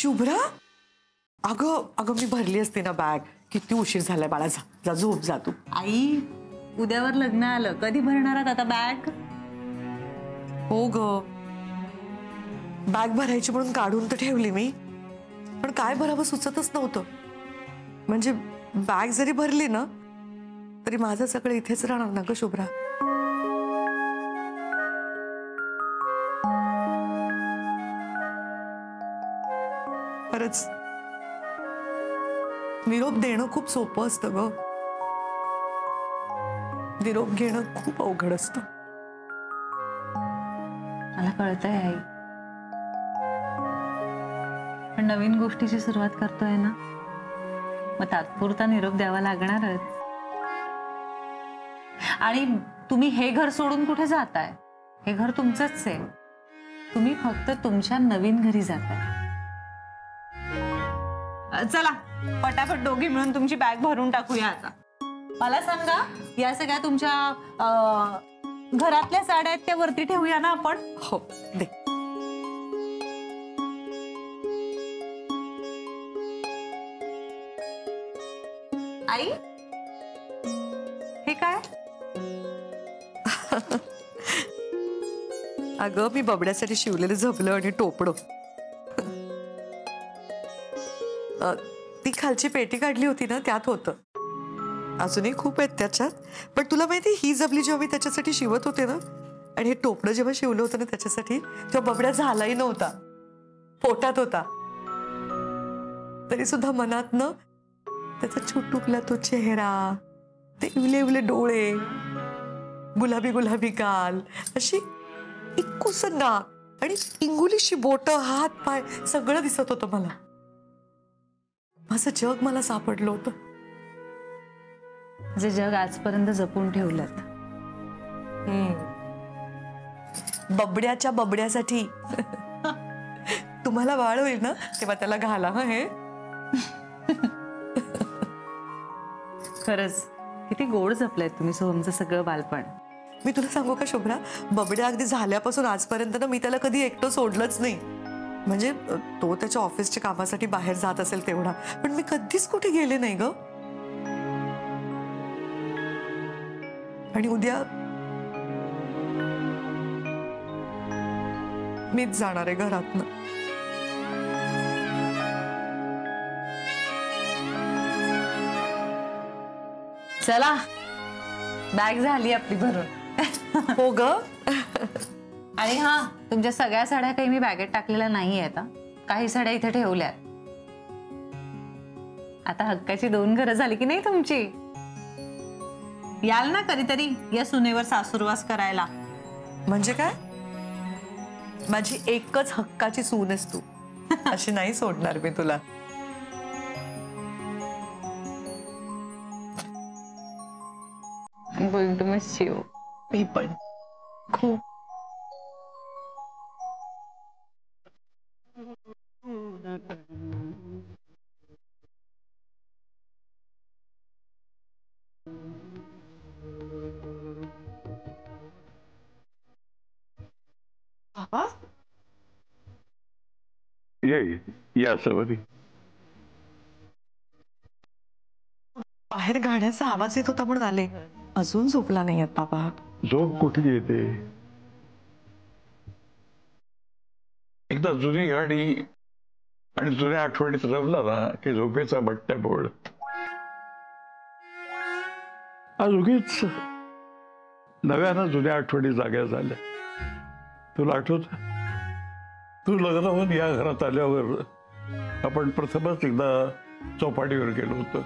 शुभ्रा, अगं अगं मी भरली असते ना बॅग. किती उशीर झालाय बाळा. जा झोप जा तू. आई, उद्यावर लग्न आलं, कधी भरणार आहात आता बॅग? हो ग, बॅग भरायची म्हणून काढून तर ठेवली मी, पण काय भरावं सुचतच नव्हतं. म्हणजे बॅग जरी भरली ना तरी माझं सगळं इथेच राहणार ना ग शुभ्रा. खरंच निरोप देणं खूप सोपं असतं ग, निरोप घेणं खूप अवघड असतं. मला कळतंय आई, पण नवीन गोष्टीची सुरुवात करतोय ना, मग तात्पुरता निरोप द्यावा लागणारच. आणि तुम्ही हे घर सोडून कुठे जाताय? हे घर तुमचंच आहे. तुम्ही फक्त तुमच्या नवीन घरी जाताय. चला पटापट दोघी मिळून तुमची बॅग भरून टाकूया आता. मला सांगा, या सगळ्या तुमच्या घरातल्या साड्या आहेत त्या वरती ठेवूया ना आपण? हो दे. आई, हे काय? अगं मी बबड्यासाठी शिवलेलं झबलं आणि टोपडं. ती खालची पेटी काढली होती ना, त्यात होतं. अजूनही खूप आहेत त्याच्यात, पण तुला माहिती ही जबली जेव्हा मी त्याच्यासाठी शिवत होते ना, आणि हे टोपडं जेव्हा शिवलं होतं ना त्याच्यासाठी, तेव्हा बबड्या झालाही नव्हता, पोटात होता. तरी सुद्धा मनात ना त्याचा छुटुकला तो चेहरा, ते इवले इवले डोळे, गुलाबी गुलाबी गाल, अशी इक्कूस नाक आणि इंगुलीशी बोट, हात पाय सगळं दिसत होतं मला. माझं जग मला सापडलं होतं. जे जग आजपर्यंत जपून ठेवलं. बबड्याच्या बबड्यासाठी. तुम्हाला बाळ होईल ना तेव्हा त्याला घाला. हा हे खरंच किती गोड जपलंय तुम्ही सोहमचं सगळं बालपण. मी तुला सांगू का शुभ्रा, बबड्या अगदी झाल्यापासून आजपर्यंत ना मी त्याला कधी एकटं सोडलंच नाही. म्हणजे तो त्याच्या ऑफिसच्या कामासाठी बाहेर जात असेल तेवढा, पण मी कधीच कुठे गेले नाही ग. आणि उद्या मीच जाणार आहे घरातनं. चला बॅग झाली आपली भरून. हो ग. आणि हा, तुमच्या सगळ्या साड्या काही मी बॅगेत टाकलेल्या नाही आहेत. काही साड्या इथे ठेवल्यात. आता हक्काची 2 घरं झाली की नाही तुमची? याल ना कधीतरी या सुनेवर सासूरवास करायला. म्हणजे काय? माझी एकच हक्काची सून आहेस तू, अशी नाही सोडणार मी तुला. I'm going to miss you. मी पण खूप. बाबा या सवरी. बाहेर गाण्याचा आवाज येत होता म्हणून आले. अजून झोपला नाही आहेत बाबा. झोप कुठे येते? एकदा जुनी गाडी आणि जुन्या आठवणीत रमला ना की झोपेचा बट्ट्या बोळ. आज उगीच नव्यानं जुन्या आठवणी जाग्या झाल्या. तुला आठवत, तू लग्न होऊन या घरात आल्यावर आपण प्रथमच एकदा चौपाटीवर गेलो होतो.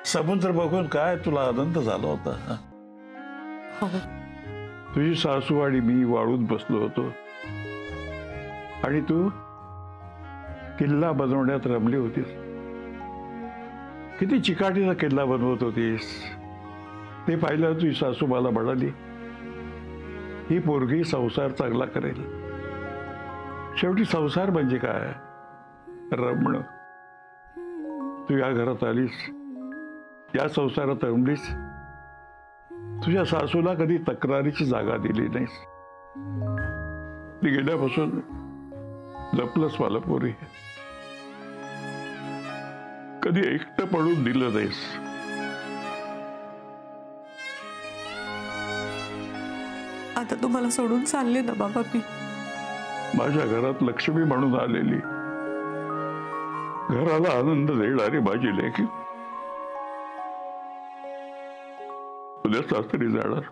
समुद्र बघून काय तुला आनंद झाला होता. तुझी सासू आणि मी वाळून बसलो होतो आणि तू किल्ला बनवण्यात रमली होतीस. किती चिकाटीचा किल्ला बनवत होतीस ते पाहिलं. तुझी सासू मला म्हणाली, ही पोरगी संसार चांगला करेल. शेवटी संसार म्हणजे काय? रमणं. तू या घरात आलीस, या संसारात रमलीस. तुझ्या सासूला कधी तक्रारीची जागा दिली नाहीस. ती गेल्यापासून जपलंस मला पोरी, कधी एकटं पडून दिलं नाहीस. आता तुम्हाला सोडून चालले ना बाबा मी. माझ्या घरात लक्ष्मी म्हणून आलेली, घराला आनंद देणारी माझी लेकी उद्या सासरी जाणार.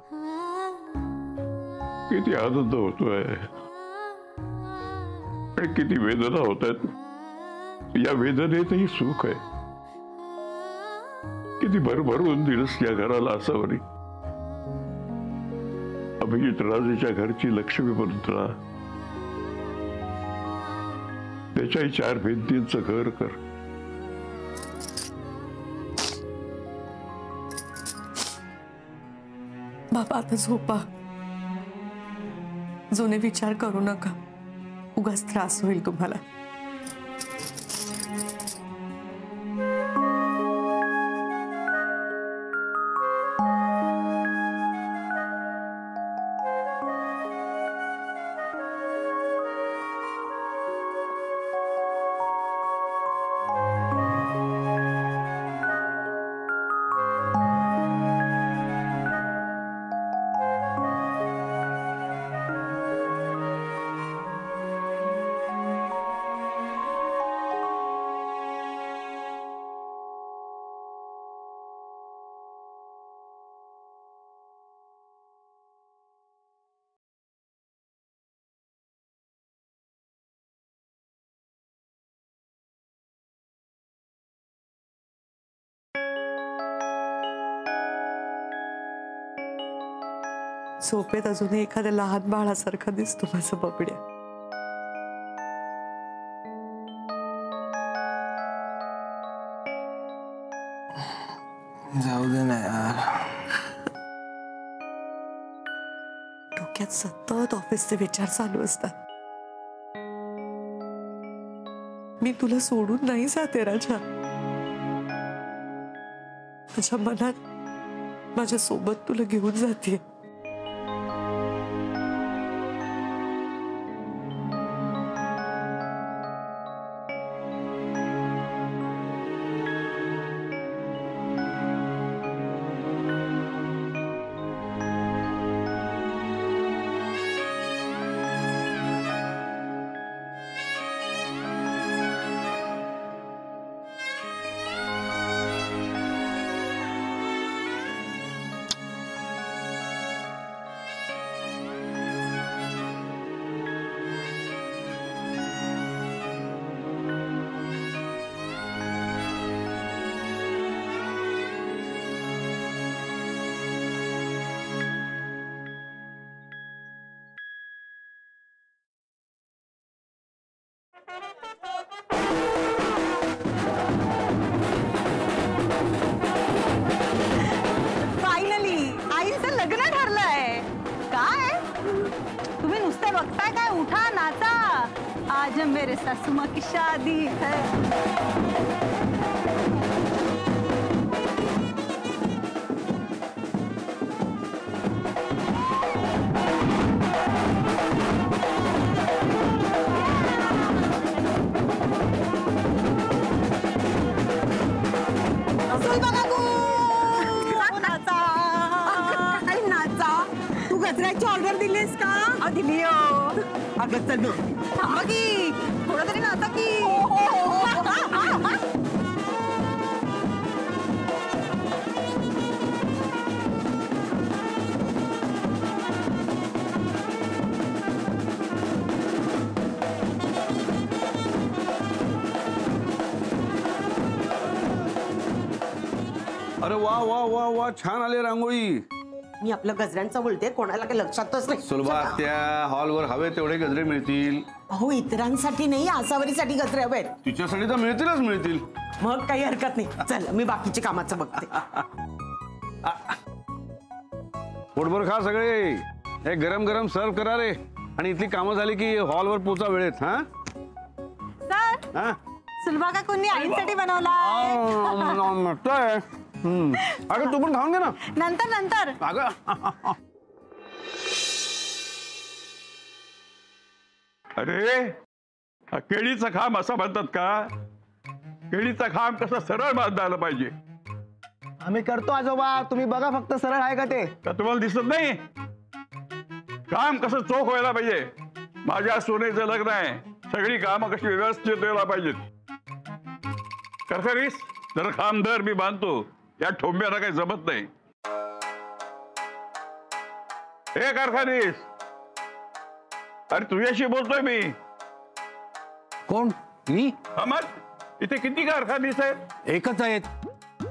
किती आनंद होतोय आणि किती वेदना होत आहेत. या वेदनेतही सुख आहे. किती भरभरून दिलंस या घराला असावरी. अभिजित राजेच्या घरची लक्ष्मी म्हणून राहा. त्याच्याही 4 भिंतींचं घर कर. बाबा आता झोपा. जुने विचार करू नका, उगाच त्रास होईल तुम्हाला. झोपेत अजूनही एखाद्या लहान बाळासारखा दिसतो माझा बबड्या. जाऊ दे ना यार. डोक्यात सतत ऑफिसचे विचार चालू असतात. मी तुला सोडून नाही जाते राजा. माझ्या मनात माझ्या सोबत तुला घेऊन जाते. फायनली आईचं लग्न ठरलंय. काय तुम्ही नुसते बघताय काय? उठा नाचा. आज मेरे सासुमा की शादी है. गजऱ्याची ऑर्डर दिलीस का? दिली हो. अगं चल थांबा की थोडं तरी नाचा की. अरे वा वा वा वा, छान आले रांगोळी. मी आपलं गजऱ्यांचं बोलते, कोणाला काही लक्षातच नाही. सुलभा त्या हॉलवर हवे तेवढे गजरे मिळतील. अहो इतरांसाठी नाही, आसावरीसाठी गजरे हवेत. तिच्यासाठी तर मिळतीलच मिळतील. मग काही हरकत नाही. चल मी बाकीच्या कामाचं बघते. पोटभर खा सगळे. हे गरम गरम सर्व करा रे. आणि इथली कामं झाली की हॉलवर पोचा वेळेत. हा सर हा सुलभा का कोणी आईसाठी बनवला? अगं तू पण खाऊन घे ना. नंतर नंतर. अगं अरे हा केळीचा खांब असं म्हणतात का? केळीचा खांब कसा सरळ बांधता आला पाहिजे. आम्ही करतो आजोबा, तुम्ही बघा फक्त सरळ आहे का ते. का तुम्हाला दिसत नाही? काम कसं चोख व्हायला पाहिजे. माझ्या सोनेचं लग्न आहे, सगळी कामं कशी व्यवस्थित व्हायला पाहिजेत. करकरीस जर खांब धर, मी बांधतो. या ठोंब्याला काही जमत नाही. हे कारखानीस, अरे तुझ्याशी बोलतोय मी. कोण? मी? हा मग, इथे किती कारखानीस आहेत? एकच आहेत,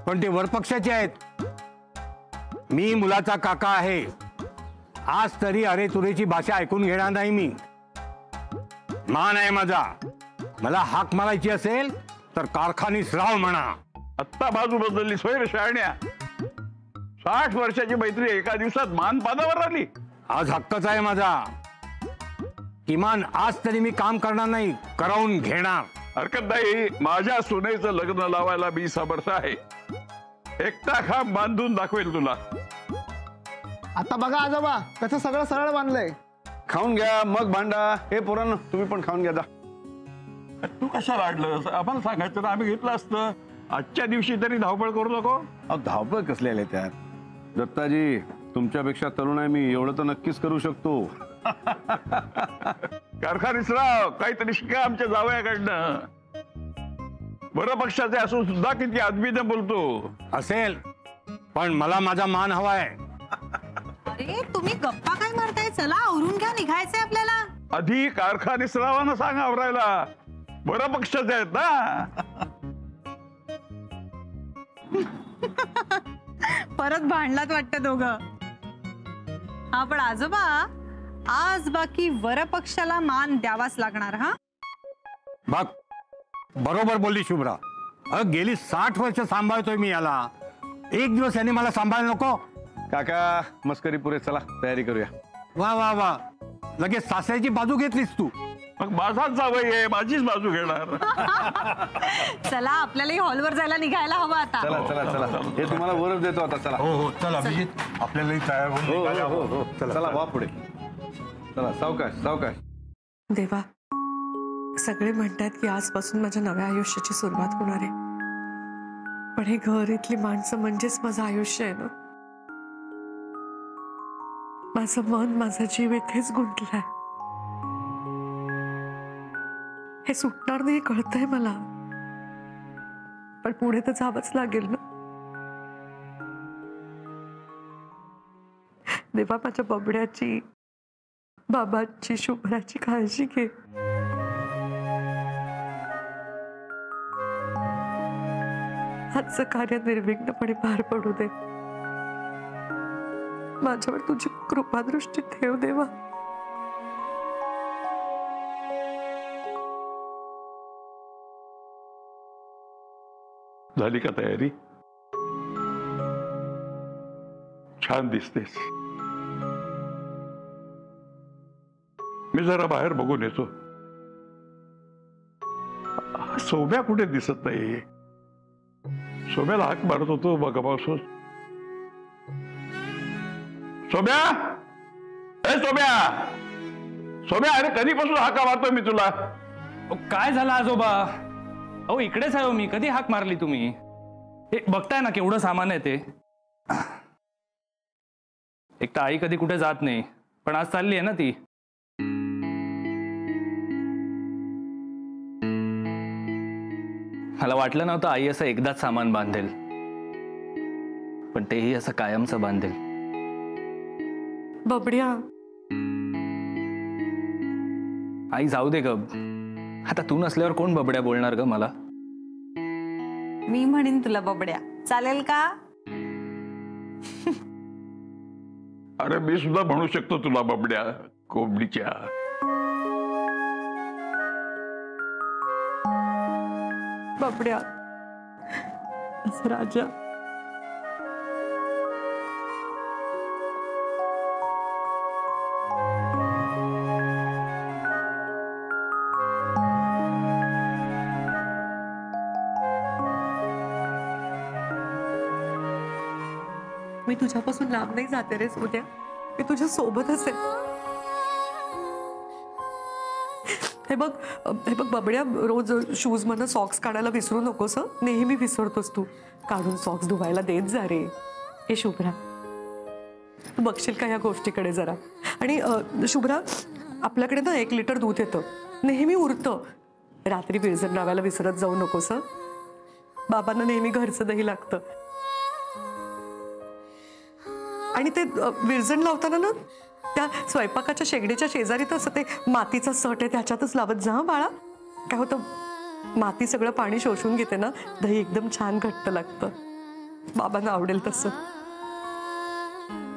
पण ते वरपक्षाचे आहेत. मी मुलाचा काका आहे. आज तरी अरे तुरेची भाषा ऐकून घेणार नाही मी. मान आहे माझा. मला हाक मारायची असेल तर कारखानीस राव म्हणा. आत्ता बाजू बदलली सोय शाळण्या. 60 वर्षाची मैत्री एका दिवसात मानपानावर आली. आज हक्कच आहे माझा. किमान आज तरी मी काम करणार नाही, करवून घेणार. हरकत नाही. माझ्या सुनेचं लग्न लावायला मी समर्थ आहे. एकटा खांब बांधून दाखवेल तुला. आता बघा आजोबा कसं सगळं सरळ बांधलंय. खाऊन घ्या मग भांडा. हे पोरांनो, तुम्ही पण खाऊन घ्या जा. तू कशाला अडलं? आम्हाला सांगायचं ना, आम्ही घेतलं असतं. आजच्या दिवशी तरी धावपळ करू नको. अहो धावपळ कसले आले त्यात? दत्ताजी, तुमच्यापेक्षा तरुण आहे मी, एवढं तर नक्कीच करू शकतो. कारखानीसराव, काहीतरी शिका आमच्या जावयाकडनं. बरं पक्षाचे असून सुद्धा किती आदबीने बोलतो. असेल, पण मला माझा मान हवाय. अरे तुम्ही गप्पा काय मारताय? चला आवरून घ्या, निघायचंय आपल्याला. आधी कारखानीसरावांना सांग आवरायला. बरं पक्षाचे आहेत ना. परत भांडलात वाटतं दोघं. हा पण आजोबा, आज बाकी वरपक्षाला मान द्यावाच लागणार. हा बघ, बरोबर बोलली शुभ्रा. गेली 60 वर्ष सांभाळतोय मी याला. एक दिवस याने मला सांभाळ नको. काका मस्करी पुरे, चला तयारी करूया. वा वा वा, लगेच सासऱ्याची बाजू घेतलीस तू. मग माझाच जावई आहे, माझीच बाजू घेणार. चला आपल्यालाही हॉलवर जायला निघायला हवं आता. चला चला चला, हे तुम्हाला वरच देतो आता. चला. हो हो, चल अभिजित, आपल्यालाही तयार होऊन निघायला हवं. चला वा पुढे. चला सावकाश सावकाश. देवा, सगळे म्हणतात की आजपासून माझ्या नव्या आयुष्याची सुरुवात होणार आहे. पण हे घर, इथली माणसं म्हणजेच माझं आयुष्य आहे ना. माझं मन, माझा जीव इथेच गुंतलाय. हे सुटणार नाही कळतंय मला, पण पुढे तर जावंच लागेल ना. देवा, माझ्या बबड्याची, बाबांची, शुभ्राची काळजी घे. आजचं कार्य निर्विघ्नपणे पार पडू दे. माझ्यावर तुझी कृपादृष्टी ठेव देवा. झाली का तयारी? छान दिसतेस. मी जरा बाहेर बघून येतो. सोम्या कुठे दिसत नाही. सोम्याला हाक मारत होतो बघापासून. सोम्या, ए सोम्या, सोम्या, अरे कधीपासून हाका मारतोय मी तुला. काय झालं आजोबा? अहो इकडेच आहे मी. कधी हाक मारली तुम्ही? हे बघताय ना केवढं सामान आहे ते. एक तर आई कधी कुठे जात नाही, पण आज चालली आहे ना ती. मला वाटलं नव्हतं आई असं एकदाच सामान बांधेल, पण तेही असं कायमचं बांधेल. बबड्या, आई जाऊ दे ग. आता तू नसल्यावर कोण बबड्या बोलणार ग मला? मी म्हणेन तुला बबड्या, चालेल का? अरे मी सुद्धा म्हणू शकतो तुला बबड्या, कोंबडीच्या. बबड्या, असं राजा. मी तुझ्यापासून लांब नाही जाते रे उद्या. मी तुझ्या सोबत असेल. हे बघ बबड्या, रोज शूज मधनं सॉक्स काढायला विसरू नकोस हं. नेहमी विसरतोस तू. काढून सॉक्स धुवायला देत जा रे. हे शुभ्रा, तू बघशील का या गोष्टीकडे जरा. आणि शुभ्रा, आपल्याकडे ना 1 लिटर दूध येतं, नेहमी उरतं. रात्री विरजण लावायला विसरत जाऊ नकोस हं. बाबांना नेहमी घरचं दही लागतं. आणि ते विरजण लावताना ना त्या स्वयंपाकाच्या शेगडीच्या शेजारी असं ते मातीचा सट आहे, त्याच्यातच लावत जा बाळा. काय होतं, माती सगळं पाणी शोषून घेते ना, दही एकदम छान घट्ट लागतं. बाबांना आवडेल तसं.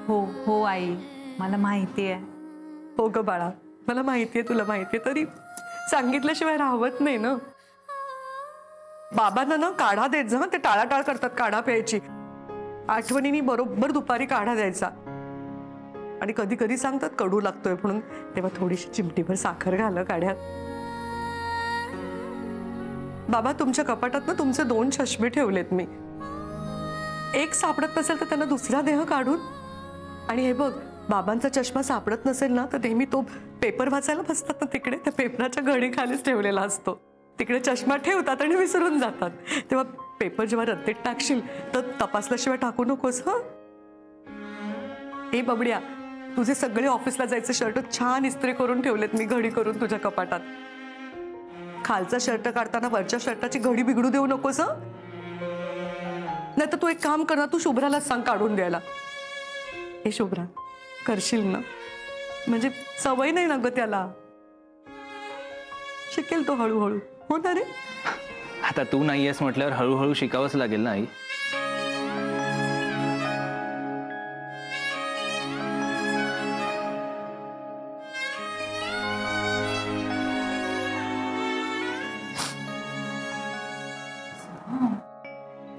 हो हो आई, मला माहिती आहे. हो ग बाळा, मला माहितीये, तुला माहितीये, तरी सांगितल्याशिवाय राहत नाही ना. बाबांना ना काढा देत जा. ते टाळाटाळ करतात काढा प्यायची. आठवणीने बरोबर दुपारी काढा द्यायचा. आणि कधी कधी सांगतात कडू लागतोय म्हणून, तेव्हा थोडीशी चिमटीभर साखर घाल काढ्यात. बाबा, तुमच्या कपाटात ना तुमचे 2 चष्मे ठेवलेत मी. एक सापडत नसेल तर त्यांना दुसरा देह काढून. आणि हे बघ, बाबांचा चष्मा सापडत नसेल ना तर नेहमी तो पेपर वाचायला बसतात ना तिकडे, त्या पेपराच्या घडी खालीच ठेवलेला असतो. तिकडे चष्मा ठेवतात आणि विसरून जातात. तेव्हा पेपर जेव्हा रद्दीत टाकशील तर तपासल्याशिवाय टाकू नकोस हं. ए बबड्या, तुझे सगळे ऑफिसला जायचे शर्ट छान इस्त्री करून ठेवलेत मी घडी करून तुझ्या कपाटात. खालचा शर्ट काढताना वरच्या शर्टाची घडी बिघडू देऊ नकोस हं. नाही तर तू एक काम कर ना, तू शुभ्राला सांग काढून द्यायला. हे शुभ्रा, करशील ना? म्हणजे सवय नाही ना ग त्याला. शिकेल तो हळूहळू. हो ना रे? आता तू नाहीयेस म्हटल्यावर हळूहळू शिकावंच लागेल ना आई.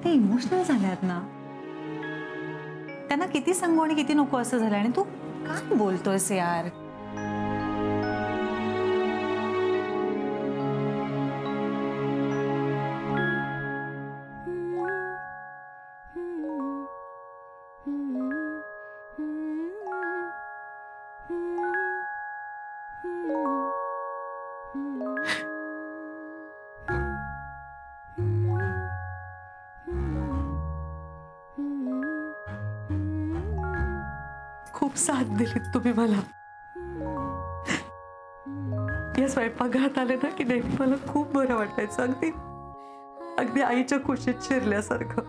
ते इमोशनल झाल्यात ना, त्यांना किती सांगू आणि किती नको असं झालं. आणि तू काय बोलतोयस यार? खूप साथ दिलीत तुम्ही मला. या स्वयंपाकघरात आले ना की नेहमी मला खूप बरं वाटायचं. अगदी अगदी आईच्या खुशीत शिरल्यासारखं.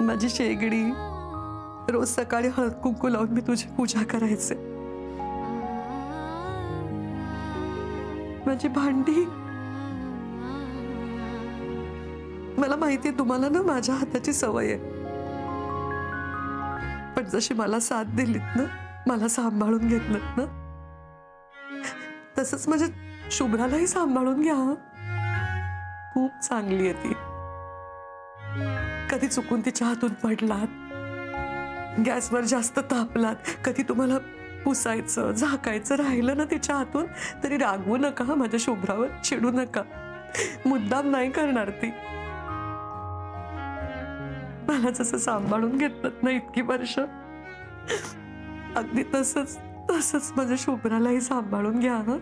माझी शेगडी, रोज सकाळी हळद कुंकू लावून मी तुझी पूजा करायचे. माझी भांडी. मला माहितीये तुम्हाला ना माझ्या हाताची सवय आहे, पण जशी मला साथ दिलीत ना, मला सांभाळून घेतलं ना, तसंच माझ्या शुभ्रालाही सांभाळून घ्या. खूप चांगली आहे ती. कधी चुकून तिच्या हातून पडलात, गॅसवर जास्त तापलात, कधी तुम्हाला पुसायचं झाकायचं राहिलं ना तिच्या हातून, तरी रागवू नका माझ्या शुभ्रावर, चिडू नका. मुद्दाम नाही करणार ती. मला जसं सांभाळून घेतलं ना इतकी वर्ष, अगदी तसंच माझ्या शुभ्रालाही सांभाळून घ्या. हं.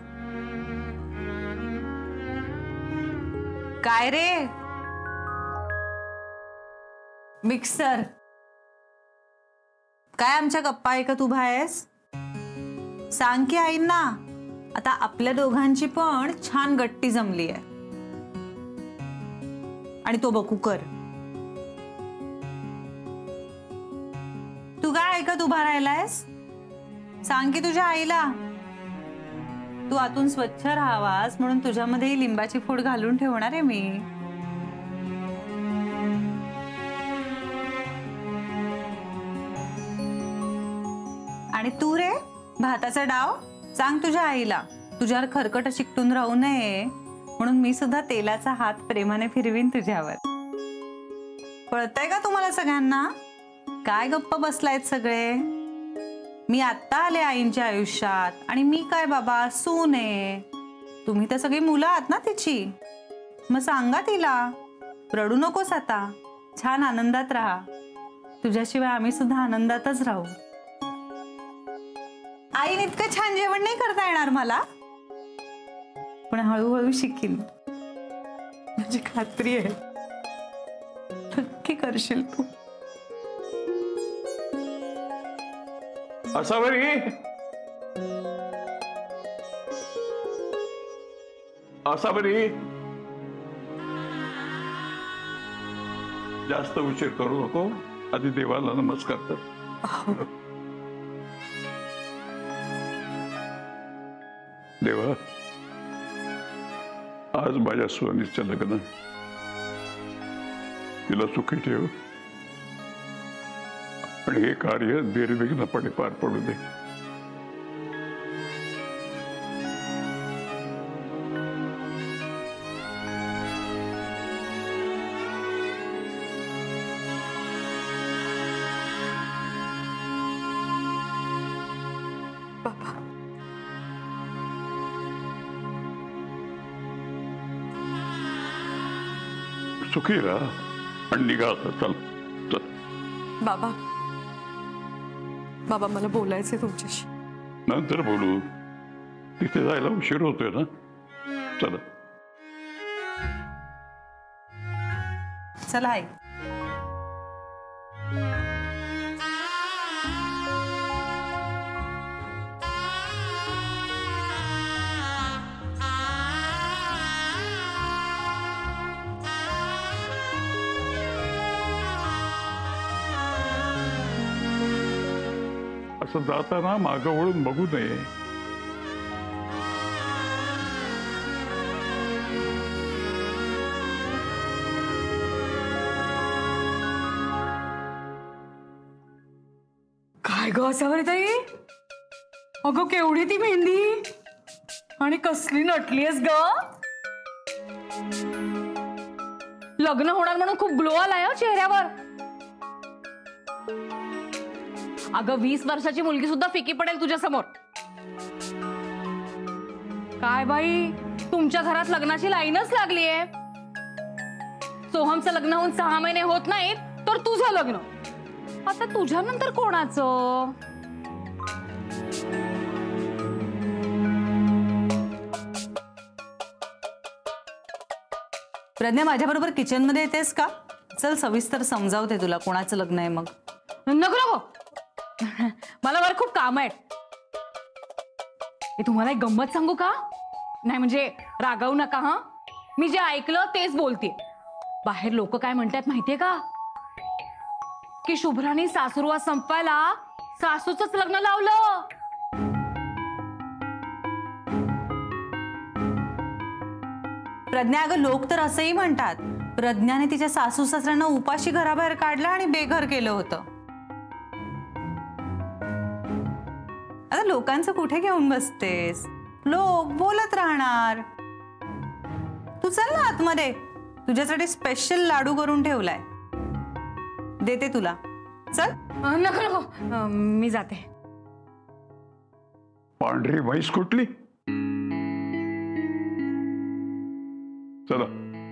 काय रे मिक्सर, काय आमच्या गप्पा ऐकत उभा आहेस? सांग की आईंना, आता आपल्या दोघांची पण छान गट्टी जमली आहे. आणि तो बकू कर. तू काय ऐकत उभा राहिलायस? सांग की तुझ्या आईला. तू आतून स्वच्छ राहावास म्हणून तुझ्यामध्ये लिंबाची फूड घालून ठेवणार आहे मी. आणि तू रे भाताचा डाव, सांग तुझ्या आईला तुझ्यावर खरकट चिकटून राहू नये म्हणून मी सुद्धा तेलाचा हात प्रेमाने फिरवीन तुझ्यावर. कळतंय का तुम्हाला सगळ्यांना? काय गप्प बसलायत सगळे? मी आत्ता आले आईंच्या आयुष्यात आणि मी काय बाबा सून आहे. तुम्ही तर सगळी मुलं आहात ना तिची. मग सांगा तिला, रडू नकोस आता, छान आनंदात राहा. तुझ्याशिवाय आम्ही सुद्धा आनंदातच राहू. आईने इतकं छान जेवण नाही करता येणार मला, पण हळूहळू शिकीन. माझी खात्री आहे नक्की करशील तू. असावरी असावरी जास्त उशीर करू नको. आधी देवाला नमस्कार कर. देवा, आज माझ्या सोनीचं लग्न, तिला सुखी ठेव आणि हे कार्य निर्विघ्नपणे पार पडू दे. बाबा, सुखी राहा आणि निघा आता. चल चल. बाबा, बाबा मला बोलायचंय तुमच्याशी. नंतर बोलू. तिथे जायला उशीर होतोय ना. चला. चला आई. असं जाताना मागं वळून बघू नये. काय ग असावरी ताई, अगं केवढी ती मेहंदी आणि कसली नटलीयस ग. लग्न होणार म्हणून खूप ग्लो आलाय हो चेहऱ्यावर. अगं 20 वर्षाची मुलगी सुद्धा फिकी पडेल तुझ्या समोर. काय बाई, तुमच्या घरात लग्नाची लाईनच लागलीये. सोहमचं लग्न होऊन 6 महिने होत नाहीत तर तुझं लग्न. आता तुझ्यानंतर कोणाचं? प्रज्ञा, माझ्याबरोबर किचन मध्ये येतेस का? चल सविस्तर समजावते तुला कोणाचं लग्न आहे. मग नको नको, मला वर खूप काम आहेत. मी तुम्हाला एक गंमत सांगू का? नाही म्हणजे रागावू नका हा. मी जे ऐकलं तेच बोलते. बाहेर लोक काय म्हणतात माहितीये का, की शुभ्राने सासुरवा संपवायला सासूचंच लग्न लावलं. प्रज्ञा, अगं लोक तर असंही म्हणतात प्रज्ञाने तिच्या सासू सासऱ्यांना उपाशी घराबाहेर काढलं आणि बेघर केलं होतं. आता लोकांचं कुठे घेऊन बसतेस? लोक बोलत राहणार. तू चल ना आतमध्ये, तुझ्यासाठी स्पेशल लाडू करून ठेवलाय, देते तुला. चल. नको नको, मी जाते. पांढरी म्हैस कुठली? चला,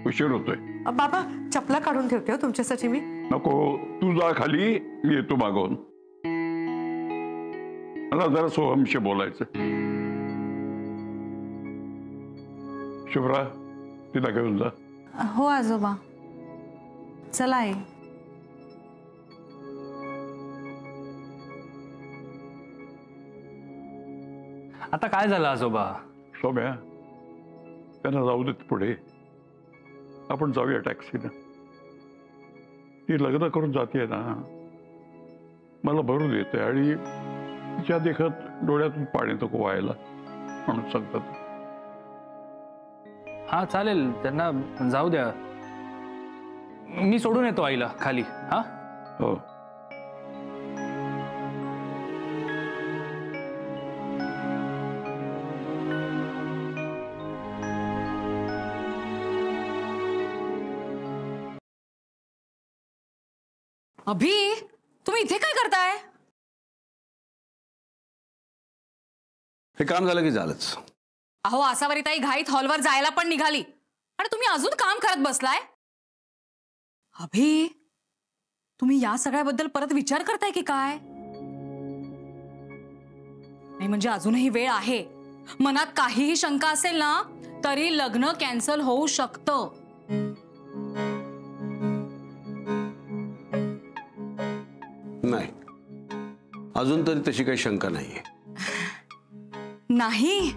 उशीर होतोय. बाबा, चपला काढून ठेवते हो तुमच्यासाठी मी. नको, तू जा खाली, मी येतो मागवून. मला जरा सोहमशी बोलायचं. शुभ्रा, तिला घेऊन जा. हो आजोबा. चला आई. आता काय झालं आजोबा? सौम्या, त्यांना जाऊ देत पुढे. आपण जाऊया टॅक्सीनं. ती लग्न करून जाते ना, मला भरून येते आणि तिच्या देखत डोळ्यातून पाणी नको व्हायला म्हणून सांगतात. हा चालेल, त्यांना जाऊ द्या. मी सोडून येतो आईला खाली. हा हो. अभि, तुम्ही इथे काय करताय? हे काम झालं की झालंच. अहो, आसावरी ताई घाईत हॉलवर जायला पण निघाली आणि तुम्ही अजून काम करत बसलाय. अभि, तुम्ही या सगळ्याबद्दल परत विचार करताय की काय? नाही म्हणजे अजूनही वेळ आहे. मनात काहीही शंका असेल ना तरी लग्न कॅन्सल होऊ शकतं. नाही, अजून तरी तशी काही शंका नाहीये. नाही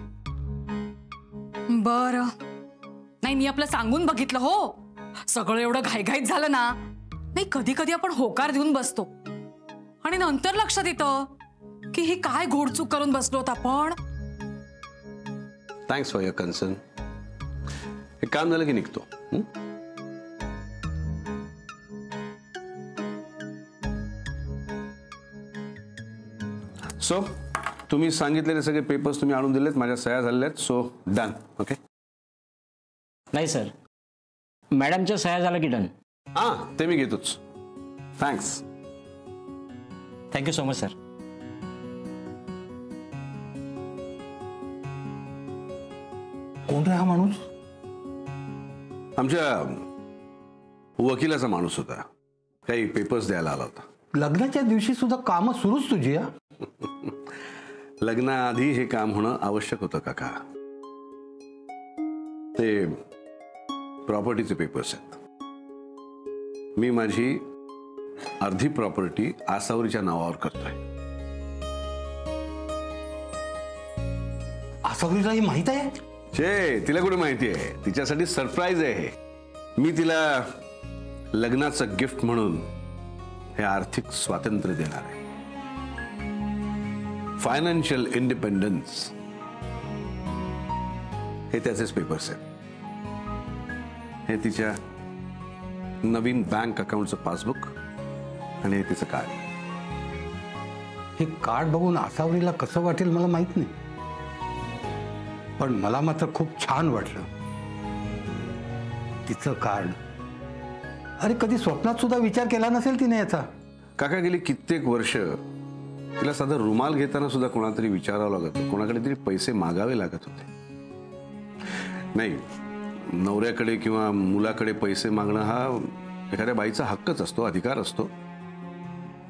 बर, नाही मी आपलं सांगून बघितलं हो. सगळं एवढं घाईघाईत झालं ना. नाही कधी कधी आपण होकार देऊन बसतो आणि नंतर लक्षात येतं की ही काय घोडचूक करून बसलोत आपण. Thanks for your concern. हे काम झालं की निघतो. सो तुम्ही सांगितलेले सगळे पेपर्स तुम्ही आणून दिलेत, माझ्या सह्या झालेल्या आहेत. So done. ओके. नाही सर, मॅडमच्या सह्या झालं की डन. हां, ते मी घेतोच. Thanks. Thank you so much sir. कोण रे हा माणूस? आमच्या वकिलाचा माणूस होता, काही पेपर्स द्यायला आला होता. लग्नाच्या दिवशी सुद्धा कामं सुरूच तुझी? लग्नाआधी हे काम होणं आवश्यक होतं काका. ते प्रॉपर्टीचे पेपर्स आहेत. मी माझी अर्धी प्रॉपर्टी आसावरीच्या नावावर करतोय. आसावरीला माहित आहे? छे, तिला कुठे माहिती आहे? तिच्यासाठी सरप्राईज आहे हे. मी तिला लग्नाचं गिफ्ट म्हणून हे आर्थिक स्वातंत्र्य देणार आहे. Financial independence. हे त्याचेच पेपर्स आहेत. हे तिच्या नवीन बँक अकाउंटचं पासबुक आणि हे तिचं कार्ड. हे कार्ड बघून आसावरीला कसं वाटेल मला माहित नाही, पण मला मात्र खूप छान वाटलं. तिचं कार्ड. अरे कधी स्वप्नात सुद्धा विचार केला नसेल तिने याचा. काका गेली कित्येक वर्ष तिला साधा रुमाल घेताना सुद्धा कोणातरी विचारावं लागत होतं, कोणाकडे तरी पैसे मागावे लागत होते. नाही, नवऱ्याकडे किंवा मुलाकडे पैसे मागणं हा एखाद्या बाईचा हक्कच असतो, अधिकार असतो.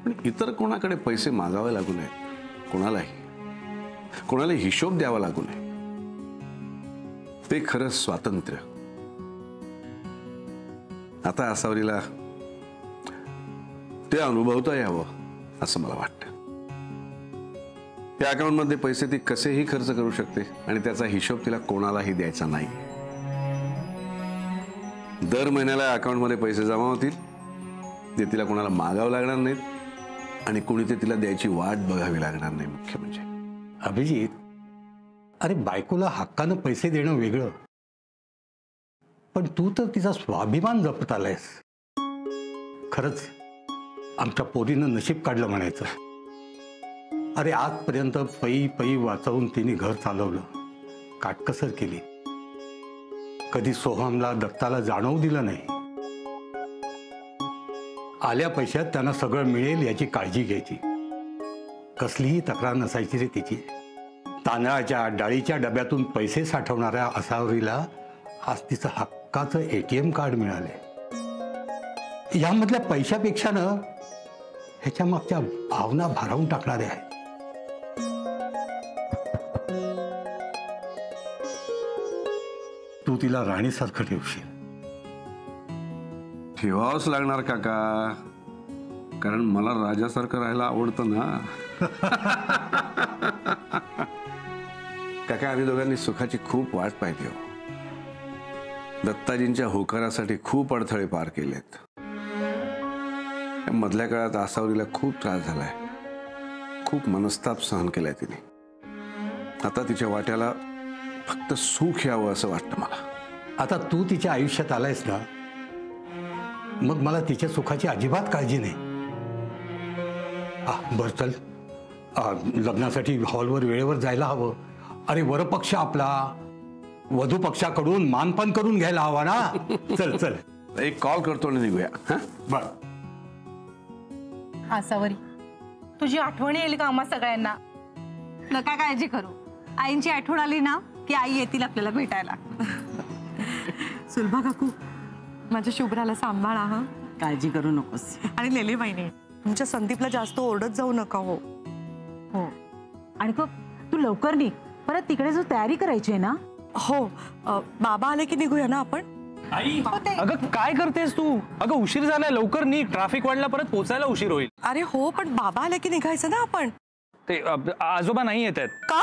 पण इतर कोणाकडे पैसे मागावे लागू नयेत. कोणालाही हिशोब द्यावा लागू नये. ते खरं स्वातंत्र्य. आता आसावरीला ते अनुभवता यावं असं मला वाटतं. त्या अकाउंटमध्ये पैसे ती कसेही खर्च करू शकते आणि त्याचा हिशोब तिला कोणालाही द्यायचा नाही. दर महिन्याला अकाउंटमध्ये पैसे जमा होतील, ते तिला कोणाला मागावं लागणार नाहीत आणि कोणी ते तिला द्यायची वाट बघावी लागणार नाही. मुख्य म्हणजे अभिजित, अरे बायकोला हक्कानं पैसे देणं वेगळं, पण तू तर तिचा स्वाभिमान जपत आलायस. खरंच आमच्या पोरीनं नशीब काढलं म्हणायचं. अरे आजपर्यंत पै पै वाचवून तिने घर चालवलं, काटकसर केली. कधी सोहमला दत्ताला जाणवू दिलं नाही. आल्या पैशात त्यांना सगळं मिळेल याची काळजी घ्यायची. कसलीही तक्रार नसायची रे तिची. तांदळाच्या डाळीच्या डब्यातून पैसे साठवणाऱ्या आसावरीला आज तिचं हक्काचं ATM कार्ड मिळाले. यामधल्या पैशापेक्षा न ह्याच्या मागच्या भावना भारावून टाकणाऱ्या आहेत. तू तिला राणीसारखं ठेवशील. ठेवावंच लागणार काका, कारण मला राजासारखं राहायला आवडतं ना. काका, आम्ही दोघांनी सुखाची खूप वाट पाहिली हो. दत्ताजींच्या होकारासाठी खूप अडथळे पार केलेत. मधल्या काळात आसावरीला खूप त्रास झालाय, खूप मनस्ताप सहन केलाय तिने. आता तिच्या वाट्याला फक्त सुख यावं असं वाटतं मला. आता तू तिच्या आयुष्यात आलायस ना, मग मला तिच्या सुखाची अजिबात काळजी नाही. बर चल, लग्नासाठी हॉलवर वेळेवर जायला हवं. अरे वरपक्ष आपला वधू पक्षाकडून मानपान करून घ्यायला हवा ना. चल चल, एक कॉल करतो आणि निघूया. बर. आसावरी, तुझी आठवण येईल का आम्हा सगळ्यांना? नका काळजी करू. आईंची आठवण आली ना की आई येतील आपल्याला भेटायला. सुलभा काकू, माझ्या शुभ्राला सांभाळा. हा, काळजी करू नकोस. आणि लेली बहिणी, तुमच्या संदीपला जास्त ओरडत जाऊ नका. हो हो, आणि तू लवकर निघ, परत तिकडे जो तयारी करायची आहे ना. हो बाबा आले की निघूया ना आपण. आई अगं काय करतेस तू? अगं उशीर झालाय, लवकर निघ, ट्रॅफिक वाढला, परत पोचायला उशीर होईल. अरे हो पण बाबा आले की निघायचं ना आपण. ते आजोबा नाही येत आहेत. का?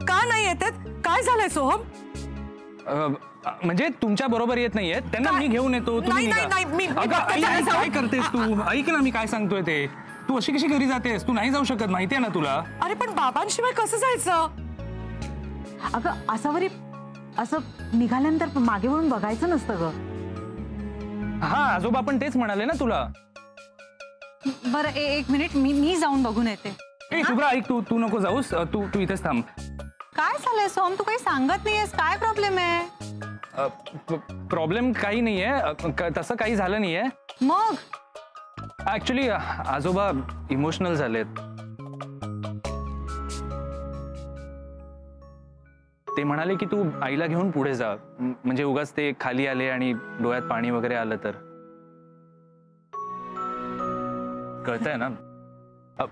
का नाही येत आहेत? काय झालंय सोहम? म्हणजे तुमच्या बरोबर येत नाहीयेत त्यांना, मी घेऊन येतो, तुम्ही निघा. अगं आई काय करतेस तू? ऐक ना मी काय सांगतोय ते. तू अशी कशी घरी जातेस? तू नाही जाऊ शकत, माहितीये ना तुला. अरे पण बाबांशिवाय कसं जायचं? अगं असावरी असं निघाल्यानंतर मागे वळून बघायचं नसतं ग. हा आजोबा पण तेच म्हणाले ना तुला. बरं एक मिनिट, मी जाऊन बघून येते. ए शुभ्रा ऐक, तू नको जाऊस, तू इथेच थांब. काय झालंय सोहम, तू काही सांगत नाहीयेस, काय प्रॉब्लेम आहे? प्रॉब्लेम काही नाहीये, तसं काही झालं नाहीये. मग ऍक्च्युली आजोबा इमोशनल झालेत. ते म्हणाले की तू आईला घेऊन पुढे जा, म्हणजे उगाच ते खाली आले आणि डोळ्यात पाणी वगैरे आलं तर. कळतंय ना,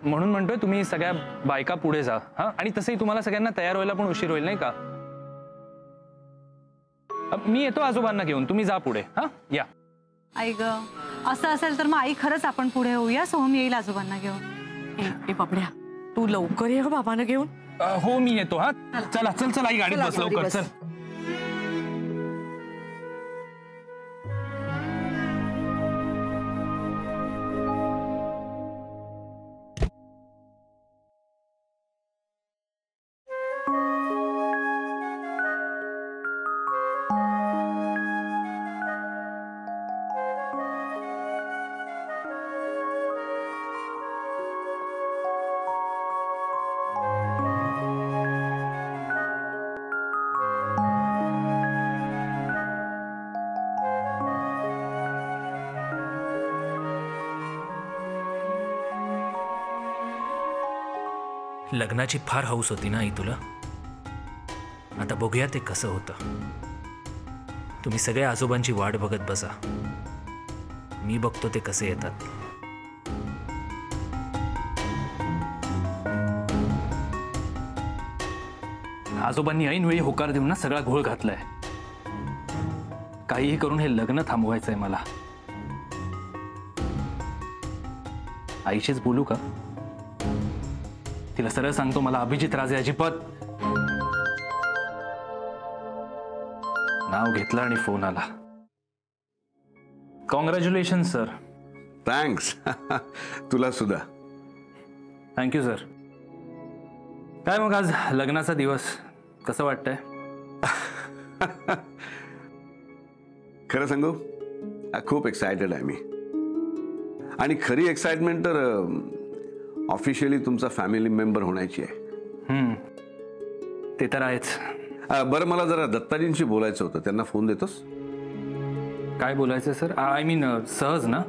म्हणून म्हणतोय तुम्ही सगळ्या बायका पुढे जा. हा आणि तसंही तुम्हाला सगळ्यांना तयार व्हायला पण उशीर होईल नाही का. मी येतो आजोबांना घेऊन, तुम्ही जा पुढे. हा या. आई ग, असं असेल तर मग आई खरंच आपण पुढे होऊया. सोहम येईल आजोबांना घेऊन. ए बाबड्या तू लवकर ये बाबांना घेऊन. हो मी येतो. हा चला चल चल आई गाडीत बस लवकर चल. लग्नाची फार हौस होती ना आई तुला. आता बघूया ते कसं होतं. तुम्ही सगळे आजोबांची वाट बघत बसा, मी बघतो ते कसे येतात. आजोबांनी ऐनवेळी होकार देऊन ना सगळा घोळ घातलाय. काहीही करून हे लग्न थांबवायचंय मला. आईशीच बोलू का? तिला सरळ सांगतो मला अभिजित राजे अजिबात. नाव घेतलं आणि फोन आला. Congratulation sir. थँक्स. तुला सुद्धा. Thank you sir. काय मग आज लग्नाचा दिवस कसं वाटतंय? खरं सांगू, खूप एक्सायटेड आहे मी. आणि खरी एक्साइटमेंट तर ऑफिशियली तुमचा फॅमिली मेंबर होण्याची आहे. ते तर आहेच. बरं मला जरा दत्ताजींशी बोलायचं होतं, त्यांना फोन देतोस? काय बोलायचं सर? आय मीन सहज ना?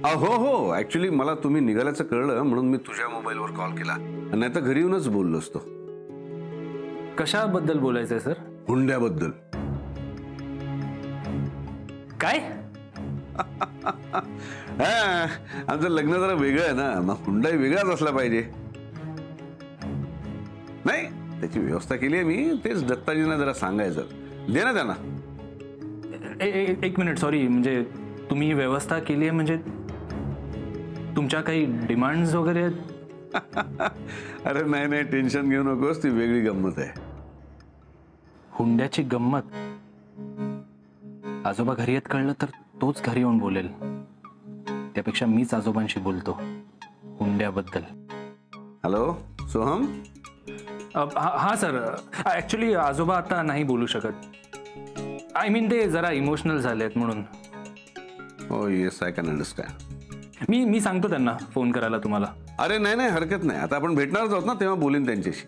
हो हो, ऍक्च्युली मला तुम्ही निघाल्याचं कळलं म्हणून मी तुझ्या मोबाईलवर कॉल केला, नाही तर घरी येऊनच बोललो असतो. कशाबद्दल बोलायचंय सर? हुंड्याबद्दल. काय? आमचं लग्न जरा वेगळं आहे ना, मग हुंडाही वेगळाच असला पाहिजे. नाही त्याची व्यवस्था केली आहे मी, तेच दत्ताजींना जरा सांगायचं. दे ना त्यांना. एक मिनिट, सॉरी, म्हणजे तुम्ही व्यवस्था केली आहे म्हणजे तुमच्या काही डिमांड्स वगैरे? अरे नाही नाही, टेन्शन घेऊ नकोस, ती वेगळी गंमत आहे. हुंड्याची गंमत? आजोबा घरी येत कळलं तर तोच घरी येऊन बोलेल. त्यापेक्षा मीच आजोबांशी बोलतो हुंड्याबद्दल. हॅलो सोहम. हा सर, ऍक्च्युली आजोबा आता नाही बोलू शकत. आय मीन ते जरा इमोशनल झालेत म्हणून. हो येस, आय कॅन अंडरस्टँड. मी सांगतो त्यांना फोन करायला तुम्हाला. अरे नाही नाही, हरकत नाही. आता आपण भेटणारच आहोत ना, तेव्हा बोलीन त्यांच्याशी.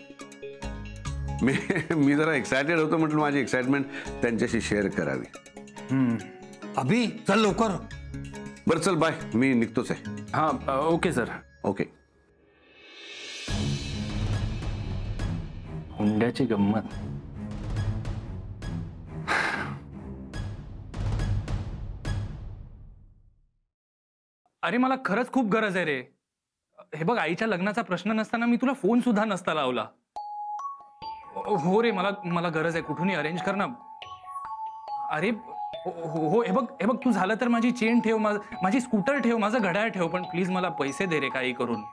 मी जरा एक्सायटेड होतो, म्हटलं माझी एक्साइटमेंट त्यांच्याशी शेअर करावी. अभि चल लवकर. बरं चल बाय, मी निघतोच आहे. हा ओके सर. ओके. हुंड्याची गंमत. अरे मला खरंच खूप गरज आहे रे. हे बघ, आईच्या लग्नाचा प्रश्न नसताना मी तुला फोन सुद्धा नसता लावला. हो रे, मला गरज आहे, कुठूनही अरेंज कर ना. अरे हो, हे बघ तू झालं तर माझी चेन ठेव, माझी स्कूटर ठेव, माझं घड्याळ ठेव, पण प्लीज मला पैसे दे रे काही करून.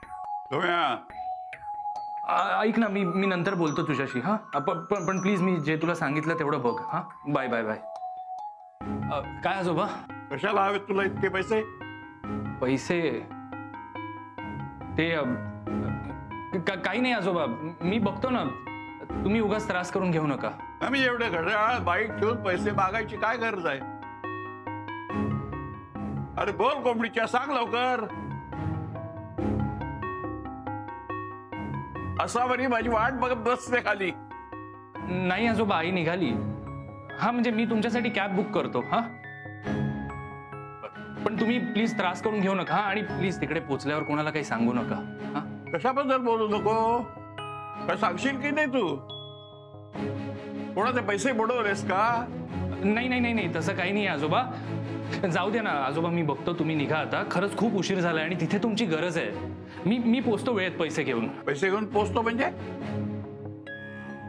ऐक ना, मी नंतर बोलतो तुझ्याशी. हा पण प्लीज मी जे तुला सांगितलं तेवढं बघ. हा बाय बाय बाय. काय आजोबा? कशाला हवेत तुला इतके पैसे? पैसे ते काही नाही आजोबा, मी बघतो ना, तुम्ही उगाच त्रास करून घेऊ नका. आम्ही एवढे घड्याळ बाईक ठेवून पैसे मागायची काय गरज आहे? अरे बोल कोंबडीच्या, सांग लवकर. असावरी माझी वाट बघत बसते खाली. नाही आजोबा, आई निघाली. हा म्हणजे मी तुमच्यासाठी कॅब बुक करतो. हा पण तुम्ही प्लीज त्रास करून घेऊ नका. आणि प्लीज तिकडे पोचल्यावर कोणाला काही सांगू नका. हा कशाबद्दल बोलू नको? काय सांगशील की नाही तू? कोणाचे पैसे बुडवलेस का? नाही तसं काही नाही आजोबा. जाऊ दे ना आजोबा, मी बघतो, तुम्ही निघा आता. खरंच खूप उशीर झालाय आणि तिथे तुमची गरज आहे. मी पोचतो वेळेत पैसे घेऊन. पैसे घेऊन पोचतो म्हणजे?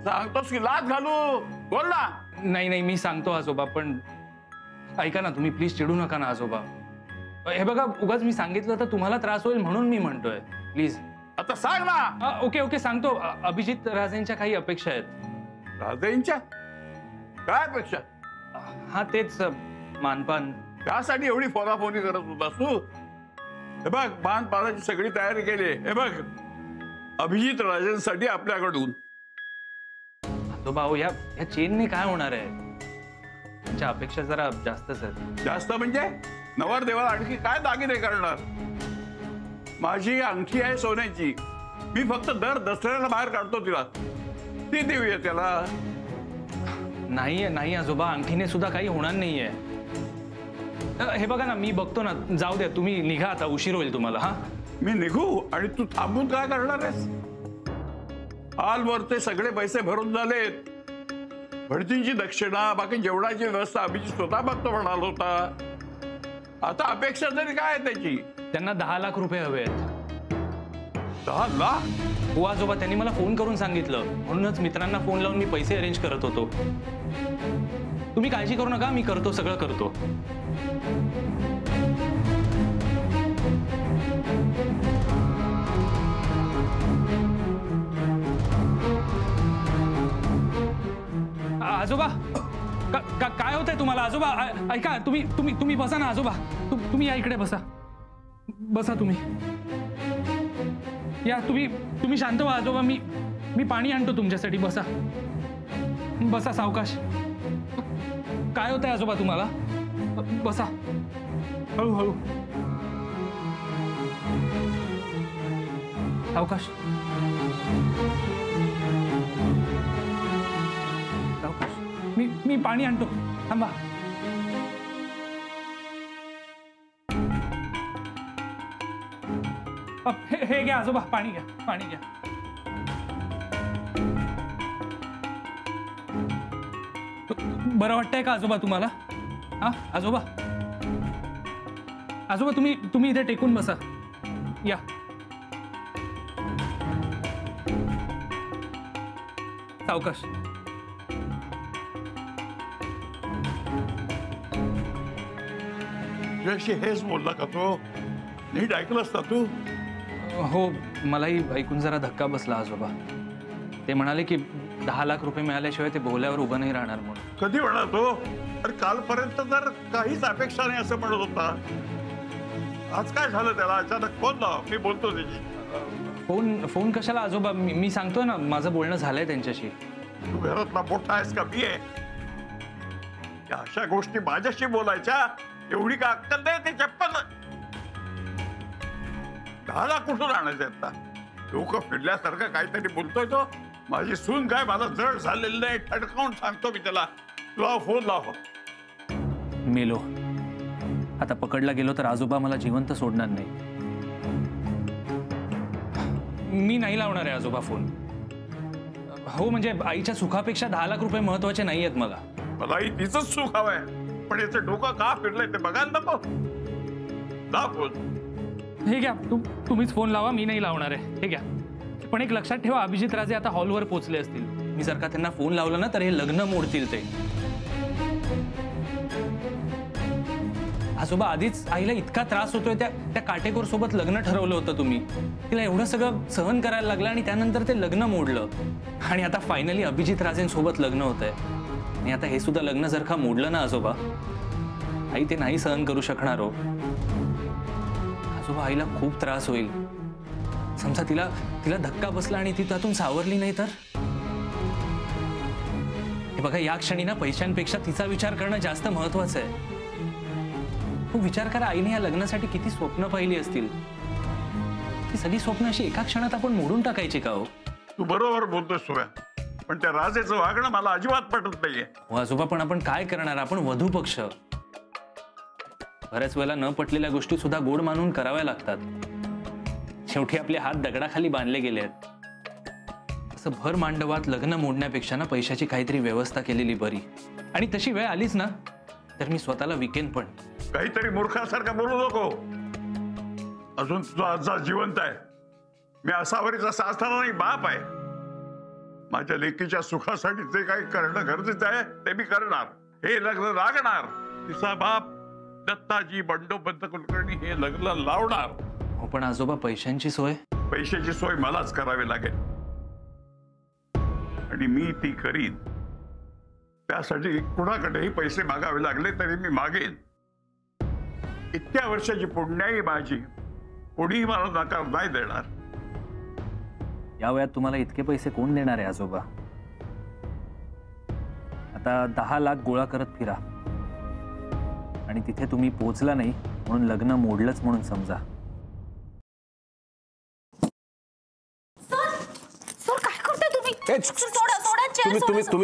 सांगतोस की लाच घालू? बोल ना. नाही मी सांगतो आजोबा, पण ऐका ना, तुम्ही प्लीज चिडू नका ना आजोबा. हे बघा, उगाच मी सांगितलं तर तुम्हाला त्रास होईल म्हणून मी म्हणतोय. प्लीज आता सांग ना. ओके सांगतो. अभिजित राजेंच्या काही अपेक्षा आहेत. राजेंच्या काय अपेक्षा? हा तेच मानपान. त्यासाठी एवढी फोनाफोनी करत होतास तू? हे बघ, मानपानाची सगळी तयारी केली. हे बघ, अभिजित राजेंसाठी आपल्याकडून. आजोबा या चेनने काय होणार आहे? त्यांच्या अपेक्षा जरा जास्तच आहेत. जास्त म्हणजे? नवरदेवाला आणखी काय दागिने करणार? माझी अंगठी आहे सोन्याची, मी फक्त दर दसऱ्याला बाहेर काढतो तिला, ती देऊया त्याला. नाही आजोबा, अंगठीने सुद्धा काही होणार नाहीये. हे बघा ना, मी बघतो ना. जाऊ द्या, तुम्ही निघा आता, उशीर होईल तुम्हाला. हा मी निघू आणि तू थांबून काय करणार आहेस? हॉलवरचे सगळे पैसे भरून झालेत. भटजींची दक्षिणा, बाकी जेवणाची व्यवस्था अभिजित स्वतः बघतो म्हणाला होता. आता अपेक्षा तरी काय आहे त्याची? त्यांना 10 लाख रुपये हवे आहेत. 10 लाख? हो आजोबा, त्यांनी मला फोन करून सांगितलं, म्हणूनच मित्रांना फोन लावून मी पैसे अरेंज करत होतो. तुम्ही काळजी करू नका, मी करतो, सगळं करतो. आजोबा काय होतंय तुम्हाला? आजोबा ऐका, तुम्ही बसा ना आजोबा. तुम्ही या इकडे बसा तुम्ही. या तुम्ही शांत व्हा आजोबा. मी पाणी आणतो तुमच्यासाठी. बसा सावकाश. काय होतंय आजोबा तुम्हाला? बसा हळूहळू, सावकाश. मी पाणी आणतो, थांबा. हे घ्या आजोबा, पाणी घ्या. बरं वाटतंय का आजोबा तुम्हाला? हा आजोबा तुम्ही इथे टेकून बसा. या. सावकाश. हेच बोलला का तो? नीट ऐकलंस ना तू? हो, मलाही ऐकून जरा धक्का बसला आजोबा. ते म्हणाले की 10 लाख रुपये मिळाल्याशिवाय ते बोल्यावर उभं नाही राहणार म्हणून. कधी म्हणा तो? अरे कालपर्यंत तर काहीच अपेक्षा नाही असं म्हणत होता. आज काय झालं त्याला? अचानक फोन लाव, मी बोलतो त्याची. फोन कशाला आजोबा? मी सांगतोय ना, माझं बोलणं झालंय त्यांच्याशी. तू घरातला मोठा आहेस का मी आहे? अशा गोष्टी माझ्याशी बोलायच्या एवढी का अक्कल नाही? ते चप्पल 10 लाख कुठून आणायचे आता? डोकं फिरल्यासारखं काहीतरी बोलतोय तो. माझी सून काय मला जड झालेलं नाही, ठणकावून सांगतो मी त्याला. तुला फोन लाव. मेलो. आता पकडला गेलो तर आजोबा मला जिवंत सोडणार नाही. मी नाही लावणार आहे आजोबा फोन. हो म्हणजे आईच्या सुखापेक्षा 10 लाख रुपये महत्वाचे नाही आहेत मला. मलाही तिचंच सुख हवंय, पण याचं डोकं का फिरलंय ते बघायला नको? दा फोन. हे घ्या, तुम्हीच फोन लावा, मी नाही लावणार आहे. हे घ्या. पण एक लक्षात ठेवा, अभिजित राजे आता हॉलवर पोहोचले असतील. मी जर का त्यांना फोन लावला ना तर हे लग्न मोडतील ते. आजोबा, आधीच आईला इतका त्रास होतोय, त्या काटेकोर सोबत लग्न ठरवलं होतं तुम्ही. तिला एवढं सगळं सहन करायला लागलं आणि त्यानंतर ते लग्न मोडलं. आणि आता फायनली अभिजित राजेंसोबत लग्न होतंय. आणि आता हे सुद्धा लग्न जर का मोडलं ना आजोबा, आई ते नाही सहन करू शकणार हो. आजोबा, आईला खूप त्रास होईल. समजा तिला धक्का बसला आणि ती त्यातून सावरली नाही तर. हे बघा, या क्षणी ना पैशांपेक्षा तिचा विचार करणं जास्त महत्वाचं आहे. तू विचार करा, आईने या लग्नासाठी किती स्वप्न पाहिली असतील. ती सगळी स्वप्न अशी एका क्षणात आपण मोडून टाकायची का हो? तू बरोबर बोलतोस सोया, पण त्या राजेचं वागणं मला अजिबात पटत नाहीये. हो आजोबा, पण आपण काय करणार? आपण वधू पक्ष. बऱ्याच वेळेला न पटलेल्या गोष्टी सुद्धा गोड मानून कराव्या लागतात. शेवटी आपले हात दगडाखाली बांधले गेले आहेत. असं भर मांडवात लग्न मोडण्यापेक्षा ना पैशाची काहीतरी व्यवस्था केलेली बरी. आणि तशी वेळ आलीच ना तर मी स्वतःला विकेन पण. काहीतरी मूर्खासारखं बोलू नको. अजून तुझा आजा जिवंत आहे. मी असावरीचा सासरा नाही, बाप आहे. माझ्या लेकीच्या सुखासाठी जे काही करणं गरजेचं आहे ते मी करणार. हे लग्न लागणार. तिचा बाप दत्ताजी बंडोबंत कुलकर्णी हे लग्न लावणार. हो, पण आजोबा, पैशांची सोय? पैशाची सोय मलाच करावी लागेल आणि मी ती करीन. त्यासाठी कुणाकडेही पैसे मागावे लागले तरी मी मागेन. इतक्या वर्षाची पुण्याई माझी, कोणीही मला नकार नाही देणार. या वयात तुम्हाला इतके पैसे कोण देणार आहे आजोबा? आता 10 लाख गोळा करत फिरा आणि तिथे तुम्ही पोहोचला नाही म्हणून लग्न मोडलंच म्हणून समजा.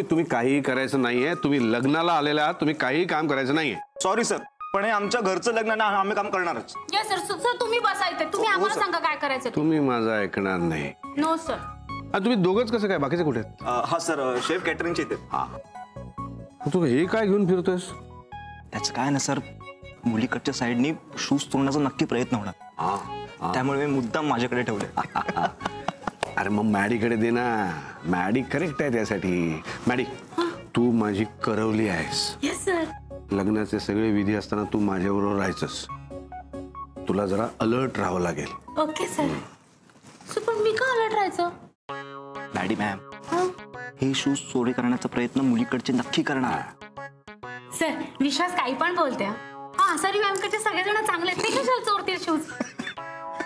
तुम्ही काही करायचं नाहीये. तुम्ही लग्नाला आलेला आहात, तुम्ही काही काम करायचं नाहीये. सॉरी सर, पण हे आमच्या घरचं लग्न ना, आम्ही काम करणारच. Yes sir. सर तुम्ही बसायचं, तुम्ही आम्हाला सांगा काय करायचं. तुम्ही माझं ऐकणार नाही. No sir. तुम्ही दोघंच कसं काय? बाकीचे कुठे आहेत? हा सर, शेफ कॅटरिंगचे इथे. हा, तू हे काय घेऊन फिरतोयस? त्याचं काय ना सर, मुलीकडच्या साईडनी शूज तोडण्याचा नक्की प्रयत्न होणार. त्यामुळे मी मुद्दाम माझ्याकडे ठेवले. अरे मग मॅडीकडे दे ना. मॅडी करेक्ट आहे त्यासाठी. मॅडी, तू माझी करवली आहेस. Yes sir. लग्नाचे सगळे विधी असताना तू माझ्याबरोबर राहायचंस. तुला जरा अलर्ट राहावं लागेल. Okay sir. पण मी का अलर्ट राहायचं? मॅडी मॅम, हे शूज चोरी करण्याचा प्रयत्न मुलीकडचे नक्की करणार. सर, विश्वास काही पण बोलते. हा सर, मॅमकडचे सगळेजण चांगले आहेत, ते कशाला चोरतील शूज?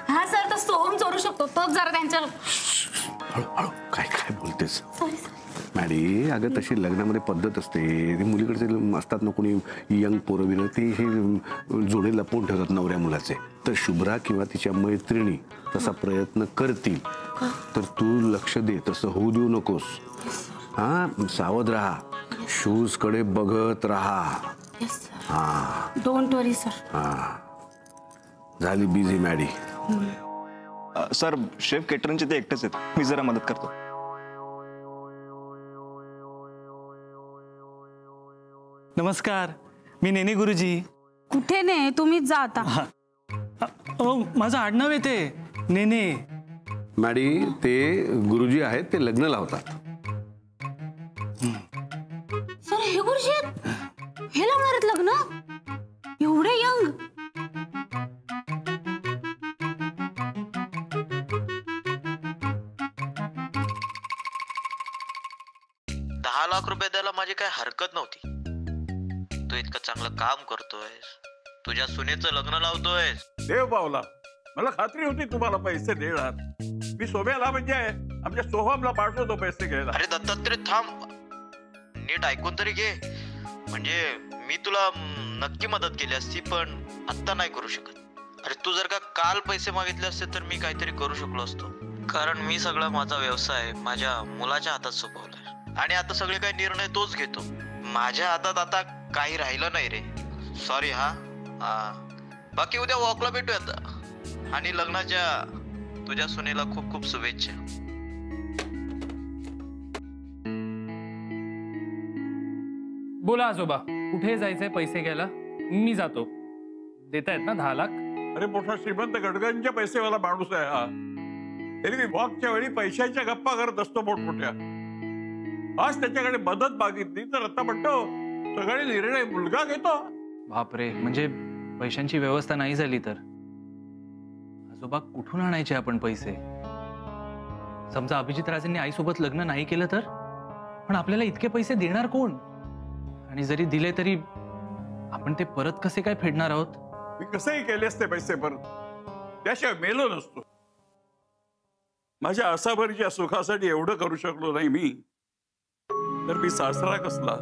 हा सर, तर सोहम चोरू शकतो, तोच जरा त्यांच्या. हळू काय काय बोलतेस? Sorry sir. मॅडी, अगं तशी लग्नामध्ये पद्धत असते. ते मुलीकडचे असतात ना कोणी यंग पोरं, ते हे जोडे लपवून ठेवतात नवऱ्या मुलाचे. तर शुभ्रा किंवा तिच्या मैत्रिणी तसा प्रयत्न करतील तर तू लक्ष दे, तसं होऊ देऊ नकोस. हा, सावध राहा. शूज कडे बघत राहा. हा, डोंट वरी सर. हा, झाली बिझी मॅडी. सर, शेफ केटरिंगचे ते एकटेच आहेत, मी जरा मदत करतो. नमस्कार, मी नेने गुरुजी. कुठे नाही, तुम्हीच जा आता. माझं आडनाव येते नेने. मॅडी, ते गुरुजी आहेत, ते लग्न लावतात. सर, हे गुरुजी आहेत? हे लावणार आहेत लग्न? एवढे यंग? 10 लाख रुपये द्यायला माझी काय हरकत नव्हती. तू इतकं चांगलं काम करतोयस, तुझ्या सुनेचं लग्न लावतोयस. देव पावला, मला खात्री होती तुम्हाला पैसे देणार. मी सोम्याला म्हणजे आमच्या सोहमला पाठवतो पैसे घ्यायला. अरे दत्तात्रय, थांब, नीट ऐकून तरी घे. म्हणजे मी तुला नक्की मदत केली असती, पण आत्ता नाही करू शकत. अरे तू जर का काल पैसे मागितले असते तर मी काहीतरी करू शकलो असतो. कारण मी सगळा माझा व्यवसाय माझ्या मुलाच्या हातात सोपवलाय आणि आता सगळे काही निर्णय तोच घेतो. माझ्या हातात आता काही राहिलं नाही रे. सॉरी. हा, बाकी उद्या वॉकला भेटूयात आणि लग्नाच्या तुझ्या सुनेला खूप खूप शुभेच्छा. बोला आजोबा, कुठे जायचंय पैसे घ्यायला? मी जातो. देतायत ना 10 लाख? अरे मोठा श्रीमंत गडगंज पैसेवाला माणूस आहे हा. एरवी वॉकच्या वेळी पैशाच्या गप्पा करत असतो मोठमोठ्या. आज त्याच्याकडे मदत मागितली तर आता म्हणतो सगळे निर्णय मुलगा घेतो. बापरे, म्हणजे पैशांची व्यवस्था नाही झाली तर आजोबा कुठून आणायचे आपण पैसे? समजा अभिजित राजेंनी आईसोबत लग्न नाही केलं तर? पण आपल्याला इतके पैसे देणार कोण? आणि जरी दिले तरी आपण ते परत कसे काय फेडणार आहोत? मी कसंही केले असते पैसे परत, त्याशिवाय मेलो नसतो. माझ्या आसाभरीच्या सुखासाठी एवढं करू शकलो नाही मी, तर मी सासरा कसला?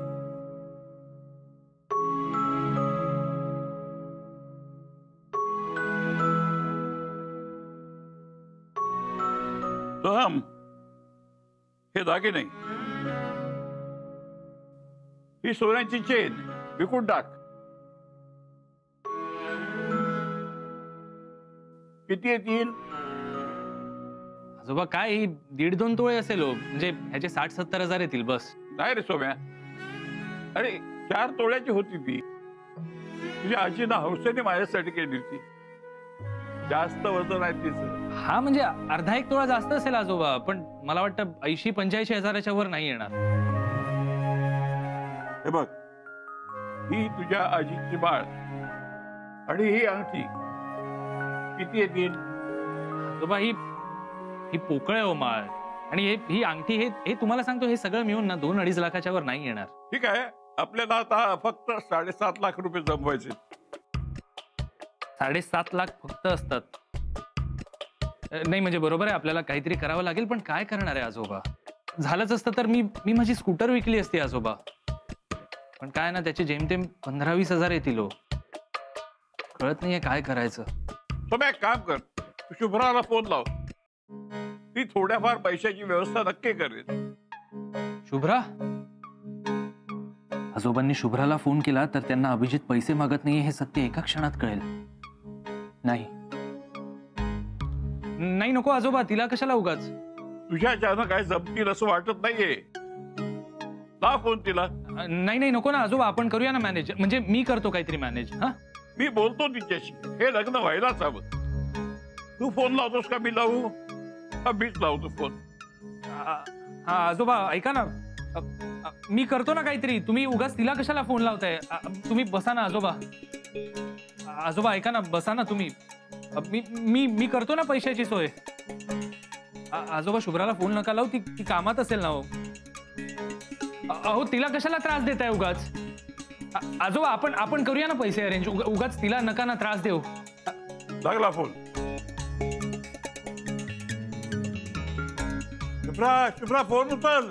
सोहम, हे दागिने, ही सोन्याची चेन विकून टाक. किती येतील? आजोबा काय, ही 1.5-2 तोळे असेल हो. म्हणजे ह्याचे 60-70 हजार येतील बस. नाही रे सोम्या, अरे 4 तोळ्याची होती ती. तुझ्या आजीनं हौसेने माझ्यासाठी केली होती. जास्त वजन आहे तिचं. हा म्हणजे अर्धा 1 तोळा जास्त असेल आजोबा, पण मला वाटतं 80-85 हजाराच्या वर नाही येणार. हे बघ, ही तुझ्या आजीची बाळ आणि ही अंगठी किती येतील? आजोबा ही पोकळ आहे हो माळ, आणि ही अंगठी, हे तुम्हाला सांगतो, हे सगळं मिळून ना 2-2.5 लाखाच्या वर नाही येणार. ठीक आहे, आपल्याला आता फक्त 7.5 लाख रुपये जमवायचे. 7.5 लाख फक्त असतात? नाही म्हणजे बरोबर आहे, आपल्याला काहीतरी करावं लागेल, पण काय करणार आहे आजोबा? झालंच असतं तर मी माझी स्कूटर विकली असती आजोबा. पण काय ना, त्याचे जेमतेम 15-20 हजार येतील हो. कळत नाहीये काय करायचं. तुम्ही एक काम कर, तू शुभ्राला फोन लाव. ती थोड्याफार पैशाची व्यवस्था नक्की करेल. शुभ्रा? आजोबांनी शुभ्राला फोन केला तर त्यांना अभिजित पैसे मागत नाहीये हे सत्य एका क्षणात कळेल. नाही नाही, नको आजोबा, तिला कशाला उगाच. तुझ्याच्यानं काय जमतील असं वाटत नाहीये. लाव फोन तिला. नाही नाही, नको ना आजोबा, आपण करूया ना मॅनेज. म्हणजे मी करतो काहीतरी मॅनेज. हा, मी बोलतो तिच्याशी. हे लग्न व्हायलाच हवं. तू फोन लावतोस का मी लावू? मीच लावतो फोन. हा आजोबा ऐका ना, मी करतो ना काहीतरी. तुम्ही उगाच तिला कशाला फोन लावताय? तुम्ही बसा ना आजोबा. आजोबा ऐका ना, बसा ना तुम्ही. मी करतो ना पैशाची सोय. आजोबा शुभ्राला फोन नका लावू, ती कामात असेल ना हो. अहो तिला कशाला त्रास देताय उगाच? आजोबा आपण करूया ना पैसे अरेंज. उगाच तिला नका ना त्रास देऊ. लागला फोन. शुभ्रा फोन उचल.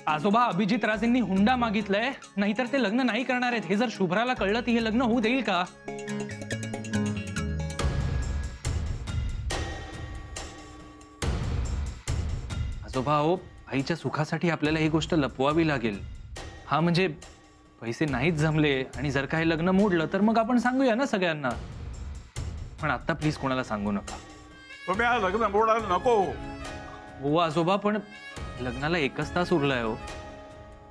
आजोबा, अभिजित राजेंनी हुंडा मागितलाय, नाहीतर ते लग्न नाही करणार आहेत. हे जर शुभ्राला कळलं तर हे लग्न होऊ देईल का? आजोबा हो, आईच्या सुखासाठी आपल्याला ही गोष्ट लपवावी लागेल. हा म्हणजे पैसे नाहीच जमले आणि जर काही लग्न मोडलं तर मग आपण सांगूया ना सगळ्यांना. पण आता प्लीज कोणाला सांगू नका. तुम्ही लग्न मोडायला नको. हो आजोबा, पण लग्नाला 1च तास उरलाय हो.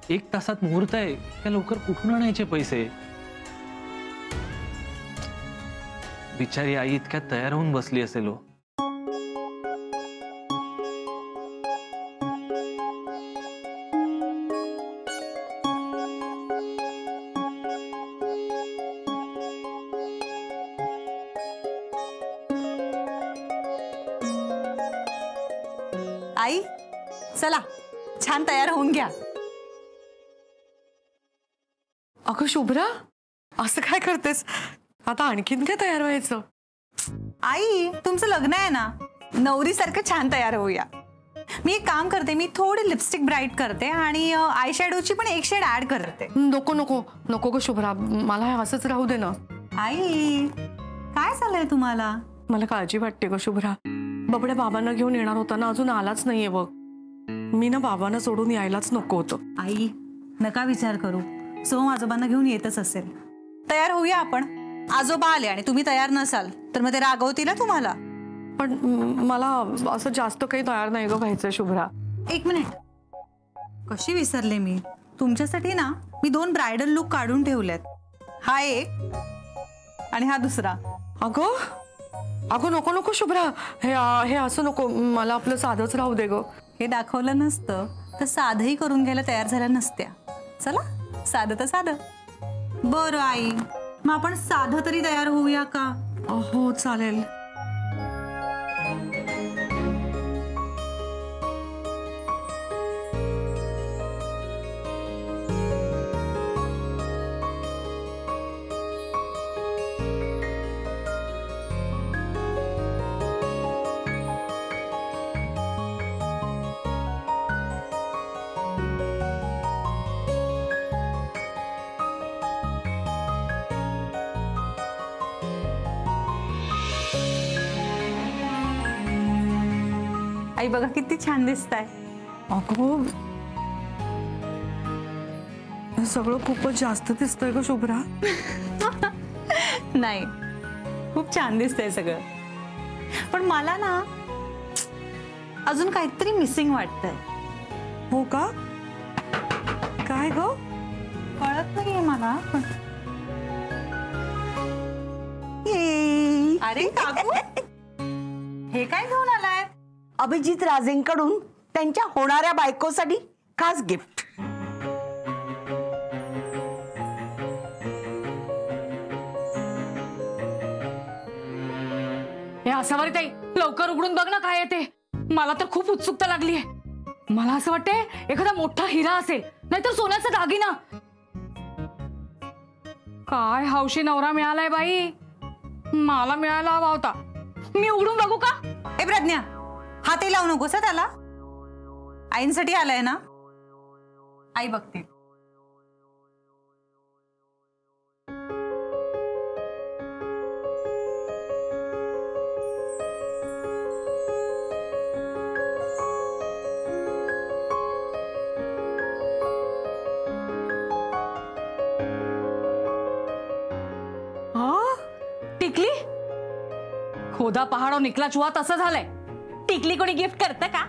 1 तासात मुहूर्त आहे. त्या लवकर कुठून आणायचे पैसे? बिचारी आई इतक्यात तयार होऊन बसली असेल हो. आई चला, छान तयार होऊन घ्या. अगं शुभ्रा, असं काय करतेस? आता आणखीन काय तयार व्हायचं? आई तुमचं लग्न आहे ना, नवरीसारखं छान तयार होऊया. मी एक काम करते, मी थोडी लिपस्टिक ब्राईट करते आणि आय शॅडोची पण एक शेड ऍड करते. नको नको नको ग शुभ्रा, मला हे असंच राहू दे ना. आई काय झालंय तुम्हाला? मला काळजी वाटते ग शुभ्रा. बबड्या बाबांना घेऊन येणार होता ना, अजून आलाच नाहीये बघ. मी ना बाबांना सोडून यायलाच नको होतं. आई नका विचार करू, सोम आजोबांना घेऊन येतच असेल. तयार होऊया आपण. आजोबा आले आणि तुम्ही तयार नसाल तर मग ते रागवतील ना तुम्हाला. पण मला असं जास्त काही तयार नाही ग व्हायचं शुभ्रा. 1 मिनिट, कशी विसरले मी. तुमच्यासाठी ना मी 2 ब्रायडल लुक काढून ठेवलेत. हा एक आणि हा दुसरा. अगं अगं नको नको शुभ्रा, हे असं नको, मला आपलं साधंच राहू दे ग. हे दाखवलं नसतं तर साधंही करून घ्यायला तयार झाल्या नसत्या. चला साधं तर साधं. बरं आई, मग आपण साधं तरी तयार होऊया का? हो चालेल. आई बघा किती छान दिसताय. अगं हे सगळं खूपच जास्त दिसतंय ग शुभ्रा. नाही, खूप छान दिसतंय सगळं, पण मला ना अजून काहीतरी मिसिंग वाटतंय. हो का? काय ग? कळत नाहीये मला. अरे काकू, हे काय घेऊन आलाय? अभिजित राजेंकडून त्यांच्या होणाऱ्या बायकोसाठी खास गिफ्ट. हे असावरी ताई, लवकर उघडून बघ ना काय येते. मला तर खूप उत्सुकता लागली आहे. मला असं वाटतंय एखादा मोठा हिरा असेल, नाहीतर सोन्याचा दागिना. काय हौशी नवरा मिळालाय बाई. मला मिळायला हवा होता. मी उघडून बघू का? ए प्रज्ञा, हाती लावू नकोस त्याला. आईंसाठी आलाय ना. आई बघते. टिकली? खोदा पहाडो निकला चुहा तसं झालंय. टिकली कोणी गिफ्ट करतं का?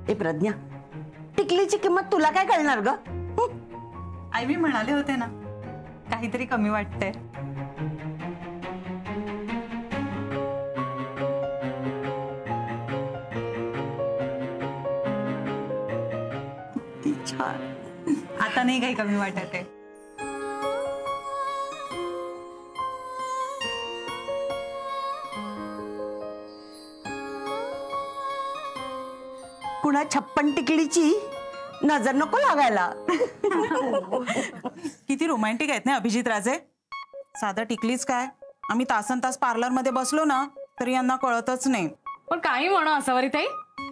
ए प्रज्ञा, टिकलीची किंमत तुला काय कळणार ग? आई मी म्हणाले होते ना, काहीतरी कमी वाटतंय. छान. आता नाही काही कमी वाटत आहे. पुन्हा 56 टिकलीची नजर नको लागायला. किती रोमॅन्टिक आहेत ना अभिजित राजे. साधा टिकलीच काय, आम्ही तासन तास पार्लर मध्ये बसलो ना तरी यांना कळतच नाही. पण काही म्हणा असावरी ताई,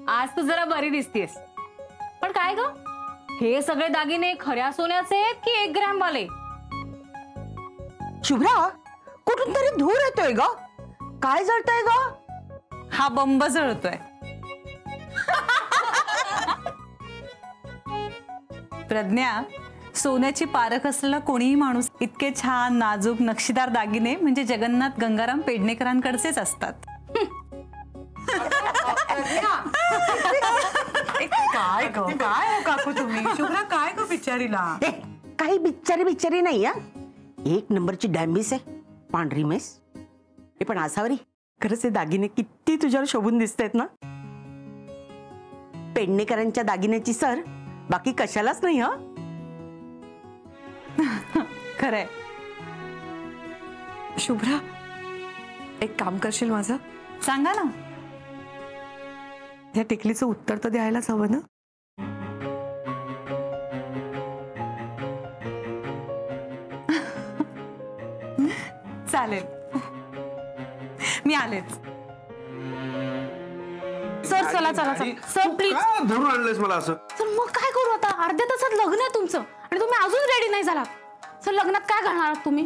आज तू जरा बरी दिसतेस. पण काय ग, हे सगळे दागिने खऱ्या सोन्याचे आहेत की 1 ग्रॅम वाले? शुभ्रा, कुठून तरी धूर येतोय ग. काय जळतंय ग? हा बंब जळतोय. प्रज्ञा, सोन्याची पारख असलेला कोणीही माणूस इतके छान नाजूक नक्षीदार दागिने म्हणजे जगन्नाथ गंगाराम पेडणेकरांकडचेच असतात. काय ग, काय हो काकू तुम्ही? शुभ्रा काय ग बिचारीला? काही बिचारी नाही हा. 1 नंबरची डॅम्बिस आहे, पांढरी मेस. हे पण आसावरी, खरंच हे दागिने किती तुझ्यावर शोभून दिसतायत ना. पेडणेकरांच्या दागिन्याची सर बाकी कशालाच नाही हा. खरंय. शुभ्रा, एक काम करशील माझं? सांगा ना. या टिकलीचं उत्तर तर द्यायलाच हवं ना. चालेल, मी आलेच. सर चला चला चला सर प्लीज. धरून आणलंयस मला असं? सर मग काय करू आता? अर्ध्या तासात लग्न आहे तुमचं आणि तुम्ही अजून रेडी नाही झाला. सर लग्नात काय घालणार आहात तुम्ही?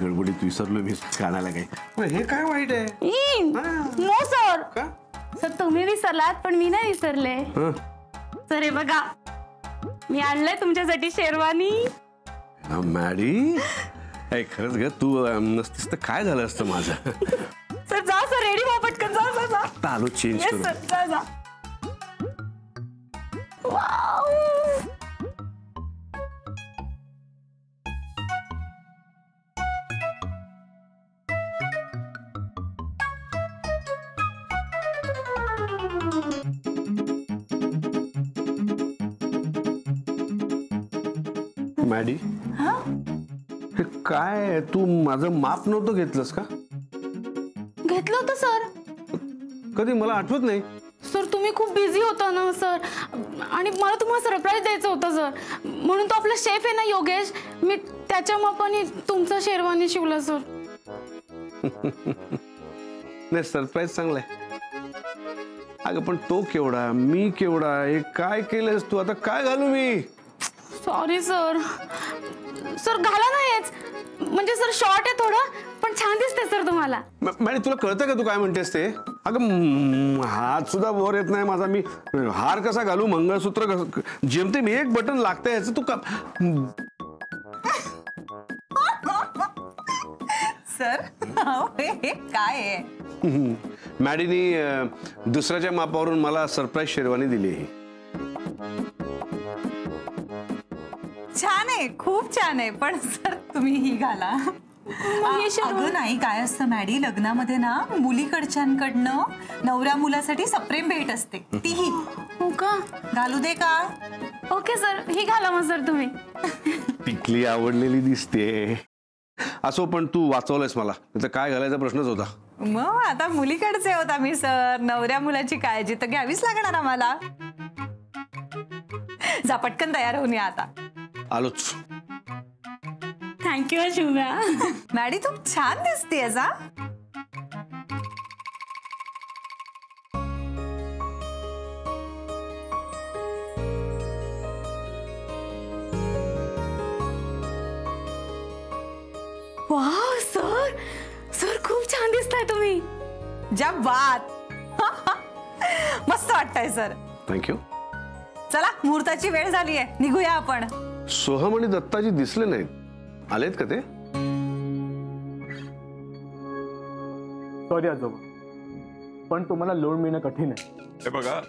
गडबडीत विसरलो मी कानाला काय. हे काय वाईट आहे? No sir. सर तुम्ही विसरलात पण मी नाही विसरले. सर हे बघा, मी आणलंय तुमच्यासाठी शेरवानी. मॅडी, खरंच ग, तू नसतीस तर काय झालं असतं माझं. सर जा सर, रेडी व्हा पटकन. जा जा. आता आलो चेंज करू. सर जा जा. वाव. मॅडी, हे काय तू माझं माप नव्हतं घेतलंस का? घेतलं होतं सर. कधी? मला आठवत नाही. सर तुम्ही खूप बिझी होता ना सर, आणि मला तुम्हाला सरप्राईज द्यायचं होतं सर, म्हणून तो आपला शेफ आहे ना योगेश, मी त्याच्या मापाने तुमचा शेरवानी शिवला सर. नाही, सरप्राईज चांगलाय. अगं पण तो केवढा, मी केवढा, हे काय केलंस तू? आता काय घालू मी? Sorry sir. सर घाला ना हेच, म्हणजे सर शॉर्ट आहे थोडं, पण छान दिसते सर तुम्हाला. मॅडम तुला कळतं का तू काय म्हणतेस ते? अगं हात सुद्धा वर येत नाही माझा, मी हार कसा घालू, मंगळसूत्र जेमते मी एक बटन लागतंय याचं तू का? सर हे काय आहे? मॅडीनी दुसऱ्याच्या मापावरून मला सरप्राईज शेरवानी दिली आहे. छान आहे, खूप छान आहे, पण सर तुम्ही ही घाला. अगं नाही, काय असतं मॅडी, लग्नामध्ये ना मुलीकडच्यांकडनं नवऱ्या मुलासाठी सप्रेम भेट असते, ती ही. हो का? घालू दे का? ओके सर, ही घाला मग सर तुम्ही. टिकली आवडलेली दिसते. असो, पण तू वाचवलंयस मला, तर काय घालायचा प्रश्नच होता. मग आता मुलीकडचे होता मी सर, नवऱ्या मुलाची काळजी तर घ्यावीच लागणार आम्हाला. जा पटकन तयार होऊन या आता. आलोच. थँक्यू शिवम्या. मॅडी तू छान दिसतेय जा. वाव सर, सर खूप छान दिसताय तुम्ही. ज्या बात. मस्त वाटतंय सर. थँक्यू. चला मुहूर्ताची वेळ झालीये, निघूया आपण. सोहम आणि दत्ताजी दिसले नाहीत, आलेत का ते? सॉरी आजोबा, पण तुम्हाला लोन मिळणं कठीण आहे. हे बघा,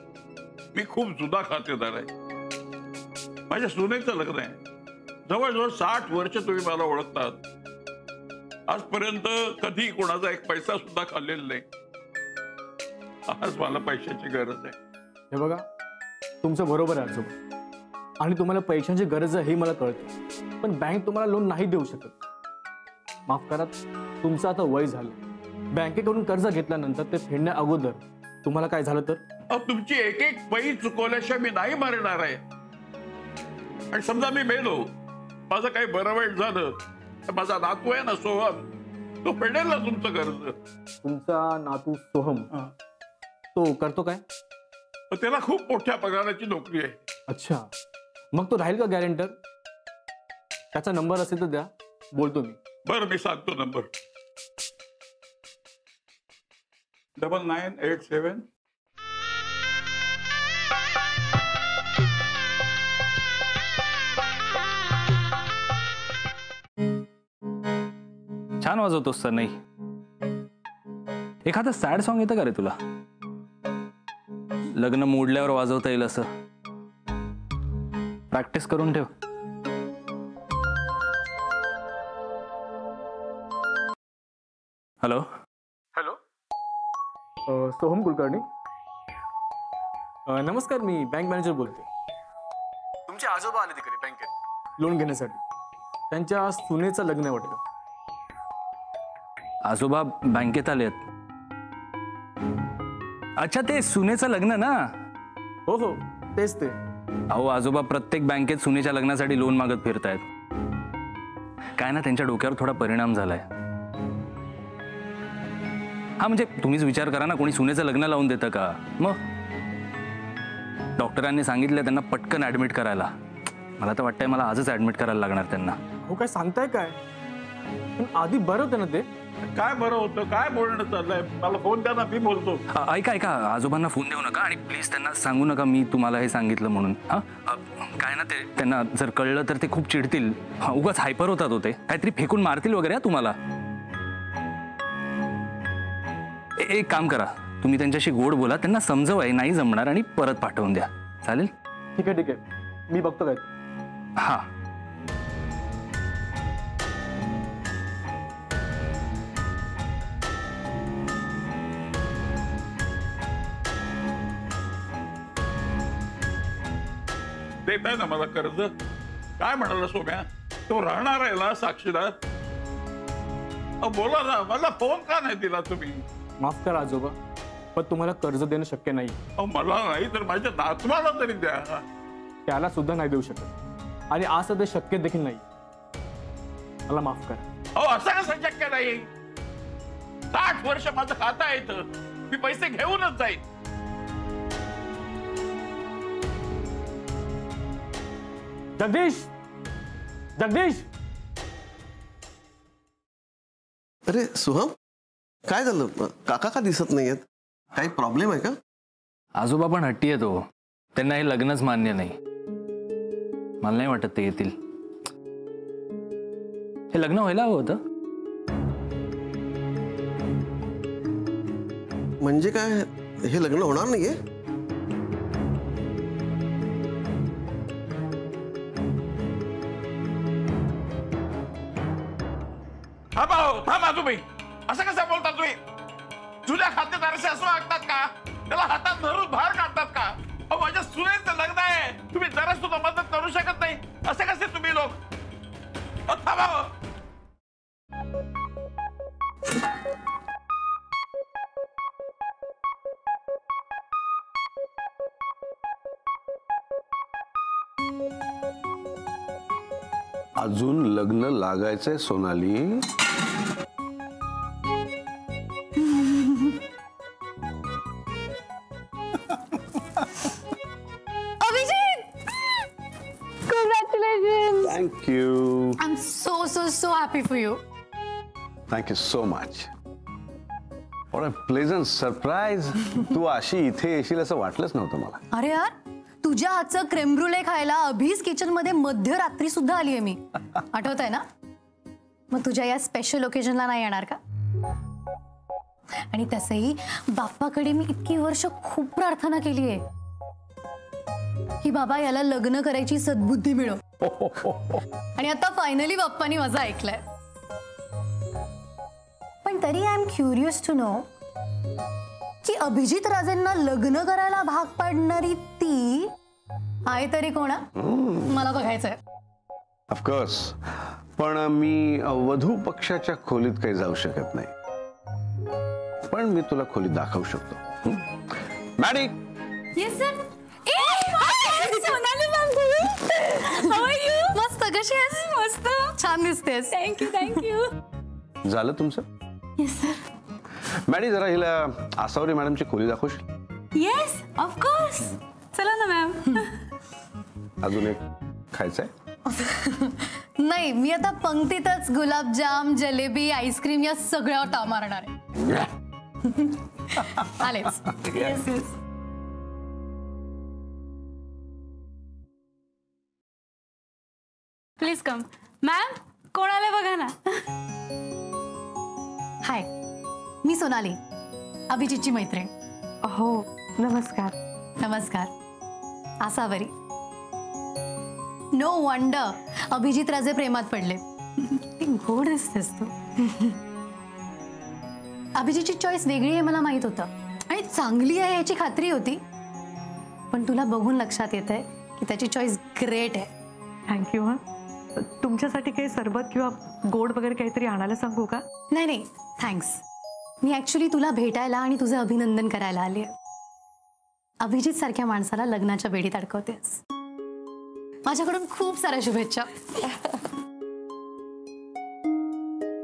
मी खूप जुदा खातेदार आहे. माझ्या सुनेचं लग्न आहे. जवळजवळ 60 वर्ष तुम्ही मला ओळखतात. आजपर्यंत कधी कोणाचा एक पैसा सुद्धा खाल्लेला नाही. आज मला पैशाची गरज आहे. हे बघा, तुमचं बरोबर आहे आजोबा, आणि तुम्हाला पैशांची गरज आहे हे मला कळतं, पण बँक तुम्हाला लोन नाही देऊ शकत. माफ करा, तुमचं आता वय झालं. बँकेकडून कर्ज घेतल्यानंतर ते फेडण्या अगोदर तुम्हाला काय झालं तर? तुमची एक एक पै चुकवल्याशिवाय मी नाही मरणार आहे. आणि समजा मी मेलो, माझं काही बरं वाईट झालं, तर माझा नातू आहे ना सोहम, तो फेडेल ना तुमचं कर्ज. तुमचा नातू सोहम तो करतो काय? त्याला खूप मोठ्या पगाराची नोकरी आहे. अच्छा, मग तो राहील का गॅरेंटर? त्याचा नंबर असेल तर द्या, बोलतो मी. बरं, मी सांगतो नंबर. 9987. छान वाजवतोस तर नाही. एखादं सॅड सॉन्ग येतं का रे तुला? लग्न मोडल्यावर वाजवता येईल असं. प्रॅक्टिस करून ठेव. हॅलो. हॅलो, सोहम कुलकर्णी. नमस्कार, मी बँक मॅनेजर बोलते. तुमचे आजोबा आले तिकडे बँकेत लोन घेण्यासाठी. त्यांच्या सुनेचं लग्न आहे वाटतं. आजोबा बँकेत आलेत? अच्छा, ते सुनेचं लग्न ना? हो हो, तेच ते. अहो आजोबा प्रत्येक बँकेत सुनेच्या लग्नासाठी लोन मागत फिरतायत. काय ना, त्यांच्या डोक्यावर थोडा परिणाम झालाय. हा म्हणजे तुम्हीच विचार करा ना, कोणी सुनेचं लग्न लावून देतं का? मग डॉक्टरांनी सांगितलं त्यांना पटकन ऍडमिट करायला. मला तर वाटतंय मला आजच ऍडमिट करायला लागणार त्यांना. हो, काय सांगताय काय? पण आधी बरं होतं ना ते. काय बरं होतं? काय बोलणं चाललंय? मला फोन द्या ना, मी बोलतो. ऐका ऐका, आजोबांना फोन देऊ नका आणि प्लीज त्यांना सांगू नका मी तुम्हाला हे सांगितलं म्हणून. हा काय ना, ते त्यांना जर कळलं तर ते खूप चिडतील. उगाच हायपर होतात होते, काहीतरी फेकून मारतील वगैरे तुम्हाला. एक काम करा, तुम्ही त्यांच्याशी गोड बोला, त्यांना समजवाय नाही जमणार आणि परत पाठवून द्या. चालेल? ठीक आहे ठीक आहे, मी बघतो काय. हा. देताय ना मला कर्ज? काय म्हणाला सोम्या? तो राहणार आहे ना साक्षीदार? बोला ना, मला फोन का नाही दिला तुम्ही? माफ करा आजोबा, पण तुम्हाला कर्ज देणं शक्य नाही. मला नाही तर माझ्या नातवाला तरी द्या. त्याला सुद्धा नाही देऊ शकत आणि असं ते शक्य देखील नाही. मला माफ करा. असं कसं शक्य नाही? 60 वर्ष माझं खातं आहे इथं. मी पैसे घेऊनच जाईन. जगदीश, जगदीश. अरे सुहम, काय झालं? काका का दिसत नाहीयेत? काही प्रॉब्लेम आहे का? आजोबा पण हट्टी आहे तो. त्यांना हे लग्नच मान्य नाही. मला नाही वाटत ते येतील. हे लग्न व्हायला हवं होतं. म्हणजे काय, हे लग्न होणार नाहीये? थांबा तुम्ही. असं कसं बोलता तुम्ही? जुन्या खातेदाराशी असं वागतात का? त्याला हातात धरून बाहेर काढतात का? माझ्या सुनेचं लग्न आहे. तुम्ही जरा सुद्धा मदत करू शकत नाही. असे कसे तुम्ही लोक? थांबा. अजून लग्न लागायचंय Sonali. Thank you. I'm so happy for you. Thank you so much. What a pleasant surprise. तू अशी इथे येशील असं वाटलंच नव्हतं मला. अरे यार, तुझ्या हातचं क्रेम ब्रुले खायला अभीज किचन मध्ये मध्यरात्री सुद्धा आलीये मी. आठवत आहे ना? मग तुझ्या या स्पेशल ओकेजनला नाही येणार का? आणि तसंही बाप्पाकडे मी इतकी वर्ष खूप प्रार्थना केली आहे की बाबा याला लग्न करायची सद्बुद्धी मिळो. आणि आता फायनली बाप्पानी माझं ऐकलंय. पण तरी I am curious to know की अभिजित राजेंना लग्न करायला भाग पाडणारी ती आहे तरी कोणा? मला बघायचंय. ऑफकोर्स, पण मी वधू पक्षाच्या खोलीत काही जाऊ शकत नाही. पण मी तुला खोली दाखवू शकतो. मॅडी. Yes sir. मस्त. कशी आहेस? मस्त. छान दिसतेस. थँक्यू. झालं तुमचं? Yes sir. मॅडी, जरा हिला आसावरी मॅडमची खोली दाखवशील? Yes of course. चला ना मॅम. अजून एक खायचंय? नाही, मी आता पंक्तीतच गुलाबजाम, जलेबी, आईस्क्रीम या सगळ्यावर ताव मारणार आहे. आलेच. Yes yes. Please come. Ma'am, कोण आले बघा ना. हाय, मी सोनाली, अभिजितची मैत्रीण. हो, नमस्कार. नमस्कार. आसावरी. नो वंडर अभिजित राजे प्रेमात पडले. गोड दिसतेस तू. अभिजितची चॉईस वेगळी आहे मला माहित होतं आणि चांगली आहे याची खात्री होती. पण तुला बघून लक्षात येत आहे की त्याची चॉईस ग्रेट आहे. थँक्यू. हा, तुमच्यासाठी काही सरबत किंवा गोड वगैरे काहीतरी आणायला सांगू का? नाही नाही, थँक्स. मी ऍक्च्युली तुला भेटायला आणि तुझं अभिनंदन करायला आली आहे. अभिजित सारख्या माणसाला लग्नाच्या बेडीत अडकवतेस. माझ्याकडून खूप साऱ्या शुभेच्छा.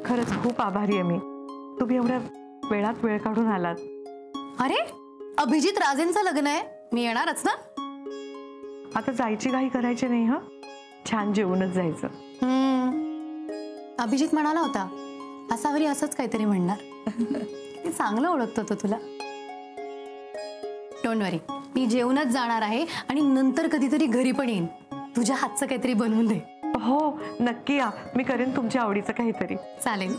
खरंच खूप आभारी आहे मी. तुम्ही एवढ्या वेळात वेळ काढून आलात. अरे, अभिजित राजेंचं लग्न आहे, मी येणारच ना. आता जायची घाई करायची नाही. हा, छान जेवूनच जायचं. अभिजित म्हणाला होता असावरी असंच काहीतरी म्हणणार. चांगलं ओळखतो तो तुला. डोंट वरी, मी जेवूनच जाणार आहे आणि नंतर कधीतरी घरी पण येईन. तुझ्या हातचं काहीतरी बनवून दे. हो, नक्की या. मी करेन तुमच्या आवडीचं काहीतरी. चालेल.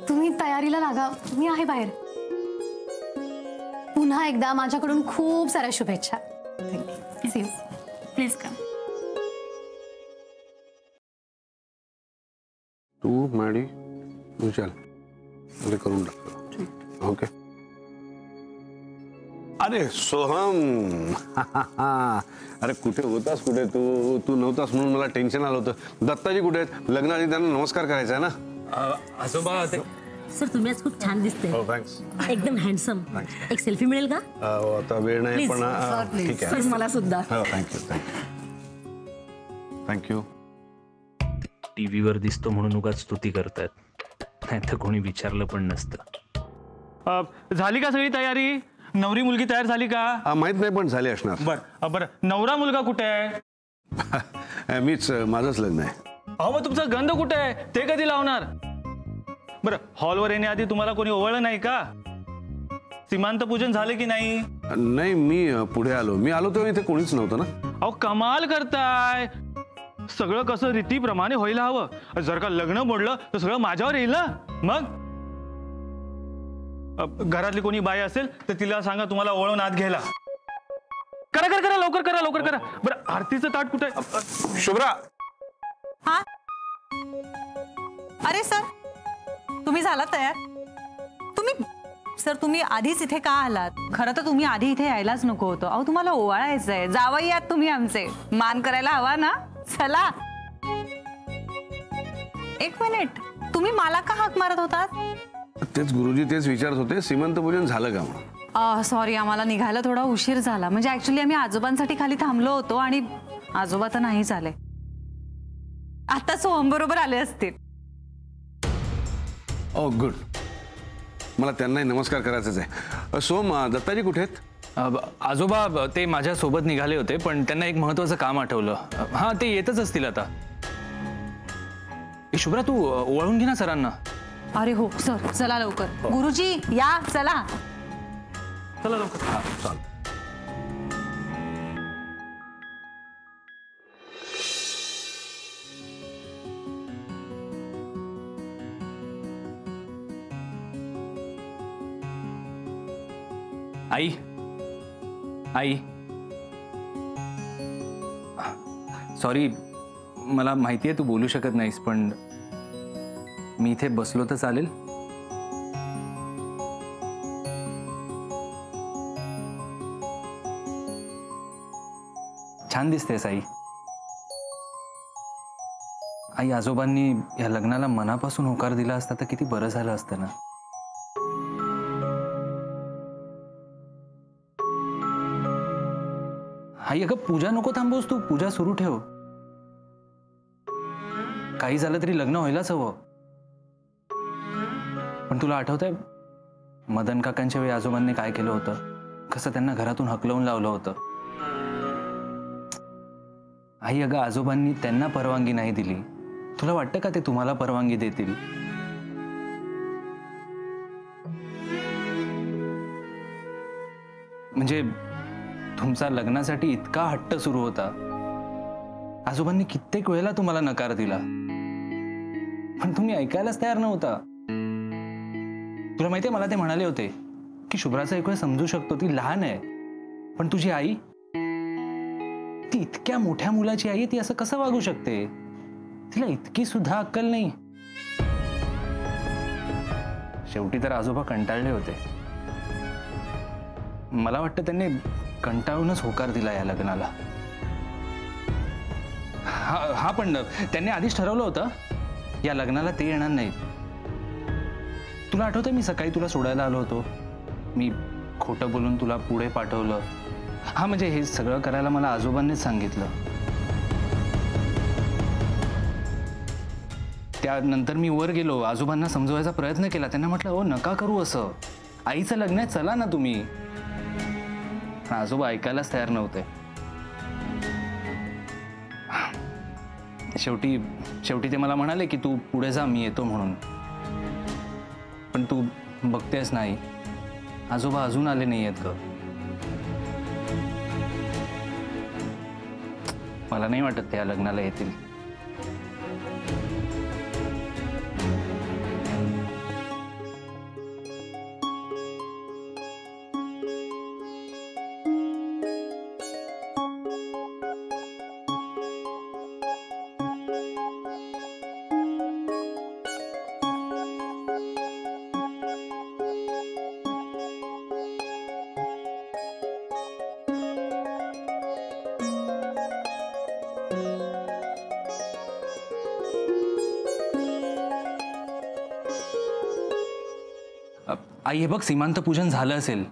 तुम्ही तयारीला लागा, मी आहे बाहेर. पुन्हा एकदा माझ्याकडून खूप साऱ्या शुभेच्छा. Please come. तू मॅडी विचार करून टाक. ओके. अरे सोहम अरे कुठे होतास कुठे तू तू नव्हतास म्हणून मला टेन्शन आलं होतं. दत्ताजी कुठे आहेत? लग्नाआधी त्यांना नमस्कार करायचा आहे ना. आजोबा ते सर तुम्ही आज खूप छान दिसते. हो थँक्स. एकदम हँडसम. एक सेल्फी मिळेल का? आता वेळ नाही Please, पण sir, please. ठीक आहे. Sir, मला सुद्धा. हो थँक्यू थँक्यू. टीव्हीवर दिसतो म्हणून उगाच स्तुती करतात, नाही तर कोणी विचारलं पण नसतं. झाली का सगळी तयारी? नवरी मुलगी तयार झाली का? माहित नाही पण झाली असणार. बरं नवरा मुलगा कुठे आहे? मीच, माझंच लग्न आहे. अहो मग तुमचा गंध कुठे आहे? ते कधी लावणार? बरं हॉलवर येण्याआधी तुम्हाला कोणी ओवळलं नाही का? सीमांत पूजन झाले की नाही? नाही मी पुढे आलो. मी आलो तेव्हा इथे कोणीच नव्हतं ना. अहो कमाल करताय. सगळं कसं रीतीप्रमाणे व्हायला हवं. जर का लग्न मोडलं तर सगळं माझ्यावर येईल ना. मग घरातली कोणी बाई असेल तर तिला सांगा तुम्हाला ओळून आत घ्यायला. करा करा करा लवकर करा लवकर करा. बरं आरतीचं ताट कुठे आहे? शुभ्रा. हा अरे सर तुम्ही झाला तयार? तुम्ही आधीच इथे का आलात? खरं तर तुम्ही आधी इथे यायलाच नको होतं. अहो तुम्हाला ओवाळायचंय. जावई यात तुम्ही आमचे, मान करायला हवा ना. चला. एक मिनिट, तुम्ही मला का हाक मारत होतात? तेच गुरुजी तेच विचारत होते सीमंत पूजन झालं का म्हणून. सॉरी आम्हाला निघायला थोडा उशीर झाला. म्हणजे ऍक्च्युली आम्ही आजोबांसाठी खाली थांबलो होतो आणि आजोबा तर नाही झाले. आता सोहम बरोबर आले असतील. ओ गुड. मला त्यांनाही नमस्कार करायचाच आहे. सोम दत्ताजी कुठे आहेत? आजोबा ते माझ्या सोबत निघाले होते पण त्यांना एक महत्वाचं काम आठवलं. हा ते येतच असतील आता. शुभ्रा तू ओळून घे ना सरांना. अरे हो सर चला लवकर. गुरुजी या चला. चला लवकर. हा चाल. आई आई सॉरी मला माहिती आहे तू बोलू शकत नाहीस पण मी इथे बसलो तर चालेल? छान दिसतेस आई. आई आजोबांनी या लग्नाला मनापासून होकार दिला असता तर किती बरं झालं असतं ना. आई अगं पूजा नको थांबवस तू. पूजा सुरू ठेव. काही झालं तरी लग्न व्हायलाच हवं. पण तुला आठवतंय मदन काकांच्या वेळी आजोबांनी काय केलं होतं? कसं त्यांना घरातून हकलवून लावलं होतं. आई अगं आजोबांनी त्यांना परवानगी नाही दिली. तुला वाटतं का ते तुम्हाला परवानगी देतील? म्हणजे तुमचा लग्नासाठी इतका हट्ट सुरू होता. आजोबांनी कित्येक वेळेला तुम्हाला नकार दिला पण तुम्ही ऐकायलाच तयार नव्हता. तुला माहितीये मला ते म्हणाले होते की शुभ्राचा एक वेळ समजू शकतो, ती लहान आहे, पण तुझी आई ती इतक्या मोठ्या मुलाची आई आहे, ती असं कसं वागू शकते? तिला इतकी सुद्धा अक्कल नाही. शेवटी तर आजोबा कंटाळले होते. मला वाटतं त्यांनी कंटाळूनच होकार दिला या लग्नाला. हा पण त्यांनी आधीच ठरवलं होतं या लग्नाला ते येणार नाहीत. तुला आठवतंय मी सकाळी तुला सोडायला आलो होतो. मी खोटं बोलून तुला पुढे पाठवलं. हा म्हणजे हे सगळं करायला मला आजोबांनीच सांगितलं. त्यानंतर मी वर गेलो, आजोबांना समजवायचा प्रयत्न केला. त्यांना म्हटलं ओ नका करू असं, आईचं लग्न आहे, चला ना तुम्ही. आजोबा ऐकायलाच तयार नव्हते. शेवटी ते मला म्हणाले की तू पुढे जा, मी येतो म्हणून. पण तू बघतेस नाही, आजोबा अजून आले नाही आहेत ग. मला नाही वाटत त्या लग्नाला येतील. आई हे बघ, सीमांत पूजन झालं असेल,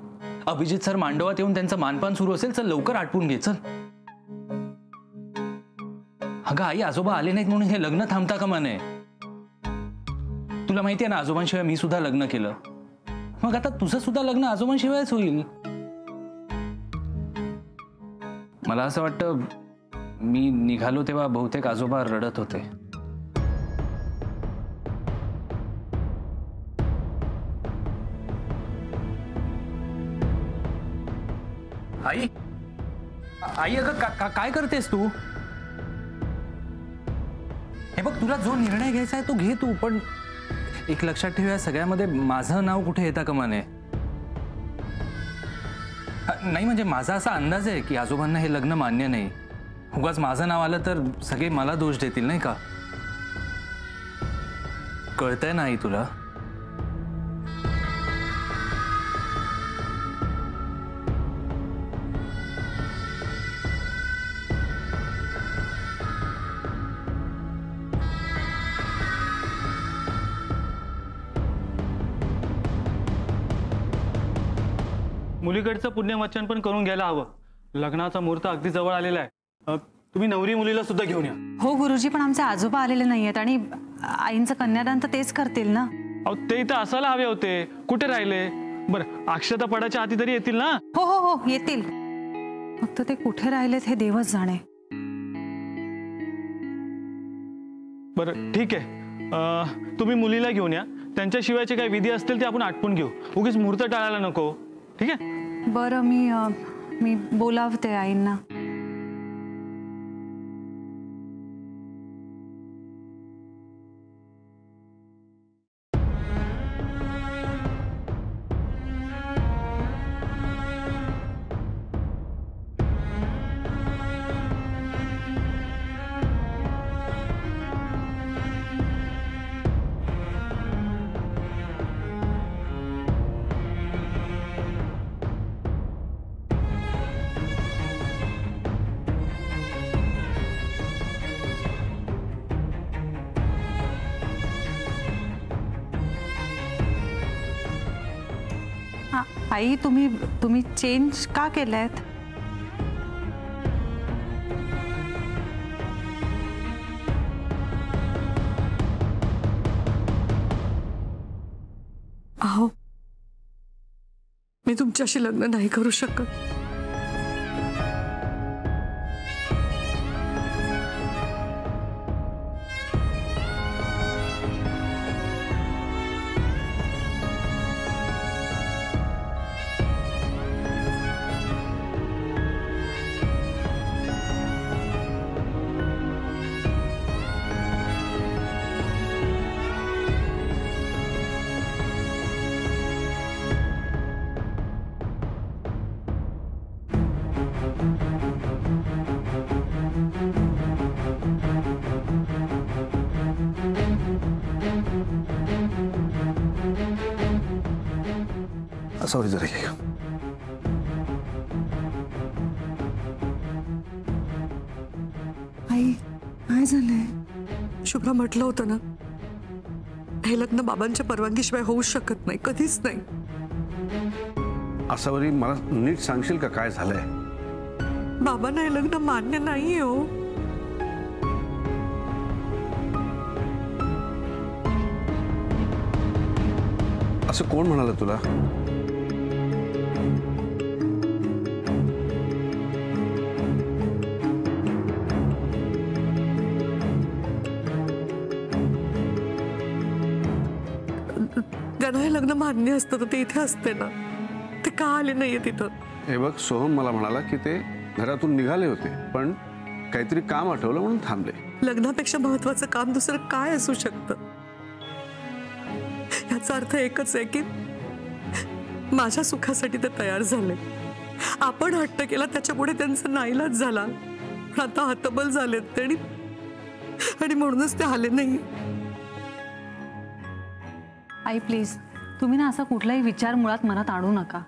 अभिजित सर मांडवात येऊन त्यांचं मानपान सुरू असेल, चल लवकर आटपून घे चल. अगं आई, आजोबा आले नाहीत म्हणून हे लग्न थांबता का म्हणे? तुला माहितीये ना आजोबांशिवाय मी सुद्धा लग्न केलं, मग आता तुझं सुद्धा लग्न आजोबांशिवायच होईल. मला असं वाटतं मी निघालो तेव्हा बहुतेक आजोबा रडत होते. आई आई अगं काय करतेस तू? हे बघ, तुला जो निर्णय घ्यायचा आहे तो घे तू, पण एक लक्षात ठेव, या सगळ्यामध्ये माझं नाव कुठे येतं का म्हणे? नाही म्हणजे माझा असा अंदाज आहे की आजोबांना हे लग्न मान्य नाही. उगाच माझं नाव आलं तर सगळे मला दोष देतील नाही का? कळतंय नाही तुला? मुलीकडचं पुण्यवचन पण करून घ्यायला हवं. लग्नाचा मुहूर्त अगदी जवळ आलेला आहे. तुम्ही नवरी मुलीला सुद्धा घेऊन या. हो गुरुजी, पण आमचे आजोबा आलेले नाहीयेत आणि आईंचं कन्यादान तर तेच करतील ना. अहो ते इथं असायला हवे होते, कुठे राहिले? बरं, अक्षता पडायच्या आधी तरी येतील ना? हो हो हो येतील, फक्त ते कुठे राहिलेत हे देवच जाणे. बरं ठीक आहे, तुम्ही मुलीला घेऊन या. त्यांच्याशिवायचे काही विधी असतील ते आपण आटपून घेऊ. उगीच मुहूर्त टाळायला नको. ठीक आहे? बरं, मी बोलावते आईंना. आई, तुम्ही चेंज का केलायत? अहो, मी तुमच्याशी लग्न नाही करू शकत. सॉरी जरा. आई, काय झालंय? शुभ्रा म्हटलं होतं ना, हे लग्न बाबांच्या परवानगीशिवाय होऊ शकत नाही, कधीच नाही. आसावरी, मला नीट सांगशील का काय झालंय? बाबांना हे लग्न मान्य नाहीये हो. असं कोण म्हणालं तुला? त्यांना हे लग्न मान्य असतं तर ते इथे असते ना, ते का आले नाहीये तिथं? हे बघ, सोहम मला म्हणाला की ते घरातून निघाले होते, पण काहीतरी काम आठवलं म्हणून थांबले. लग्नापेक्षा महत्वाचं काम दुसरं काय असू शकतं? याचा अर्थ एकच आहे की माझ्या सुखासाठी ते तयार झाले. आपण हट्ट केला, त्याच्यापुढे त्यांचा नाईलाज झाला, पण आता हतबल झालेत ते आणि म्हणूनच ते आले नाही. आई प्लीज, तुम्ही ना असा कुठलाही विचार मुळात मनात आणू नका.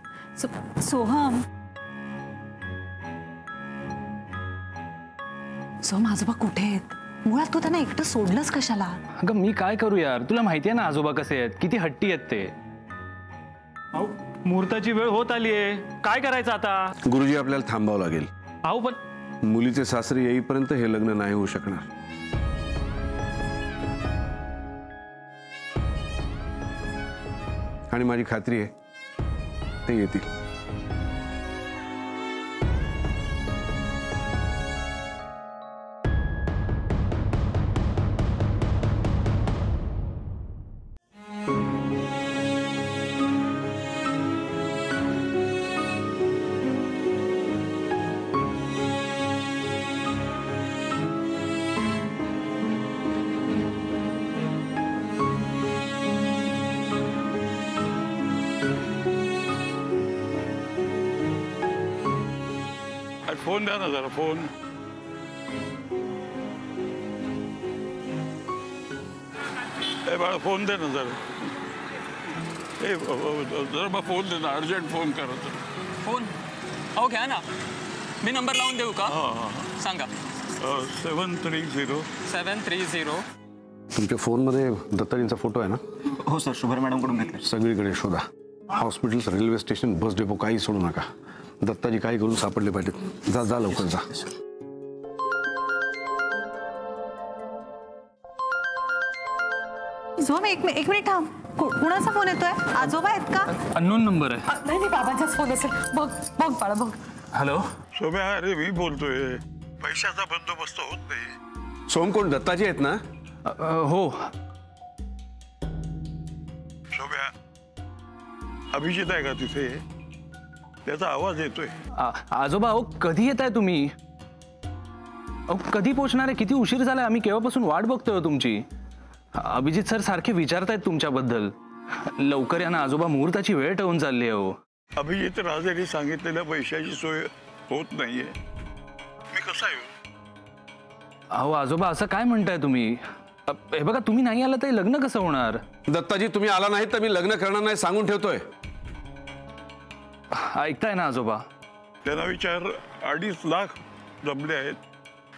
सोहम आजोबा कुठे आहेत? मुळात तू त्यांना एकटं सोडलंस कशाला? अगं मी काय करू यार, तुला माहितीये ना आजोबा कसे आहेत, किती हट्टी आहेत ते. मुहूर्ताची वेळ होत आली आहे, काय करायचं आता? गुरुजी आपल्याला थांबावं लागेल. अहो पण मुलीचे सासरे येईपर्यंत हे लग्न नाही होऊ शकणार. आणि माझी खात्री आहे ते येतील. फोन द्या ना जरा, फोन. ए बाळा, फोन दे ना जरा. ए जरा बा फोन दे ना, अर्जंट फोन करा. फोन अहो घ्या ना, मी नंबर लावून देऊ का? सांगा. 730. तुमच्या फोनमध्ये दत्ताजींचा फोटो आहे ना? हो सर, शुभर मॅडम कडून घेतले. सगळीकडे शोधा. Hospitals, railway station, bus depot काही सोडू नका. दत्ताजी काही करून सापडले पाहिजेत. जा जा लवकर जा. सोहम एक मिनिट थांब. कुणाचा फोन येतोय? आजोबा आहेत का? अननोन नंबर आहे. नाही बाबांचाच फोन असेल. बघ बघ बाळा बघ. हॅलो सोम्या, अरे मी बोलतोय. पैशाचा बंदोबस्त होत नाही. सोम कोण? दत्ताजी आहेत ना? हो. सोम्या, अभिजित आहे का तिथे? त्याचा आवाज येतोय. आजोबा अहो कधी येत आहे तुम्ही? अहो कधी पोहोचणार आहे? किती उशीर झालाय, आम्ही केव्हापासून वाट बघतोय तुमची. अभिजित सर सारखे विचारतायत तुमच्याबद्दल. लवकर या ना आजोबा, मुहूर्ताची वेळ टळून चालली आहे. हो अभिजित राजेने सांगितलेल्या पैशाची सोय होत नाहीये. मी कसा येऊ? अहो आजोबा असं काय म्हणताय तुम्ही? हे बघा, तुम्ही नाही आला तर लग्न कसं होणार? दत्ताजी तुम्ही आला नाही तर मी लग्न करणार नाही सांगून ठेवतोय. ऐकताय ना आजोबा? त्यांना विचार. 2.5 लाख जमले आहेत.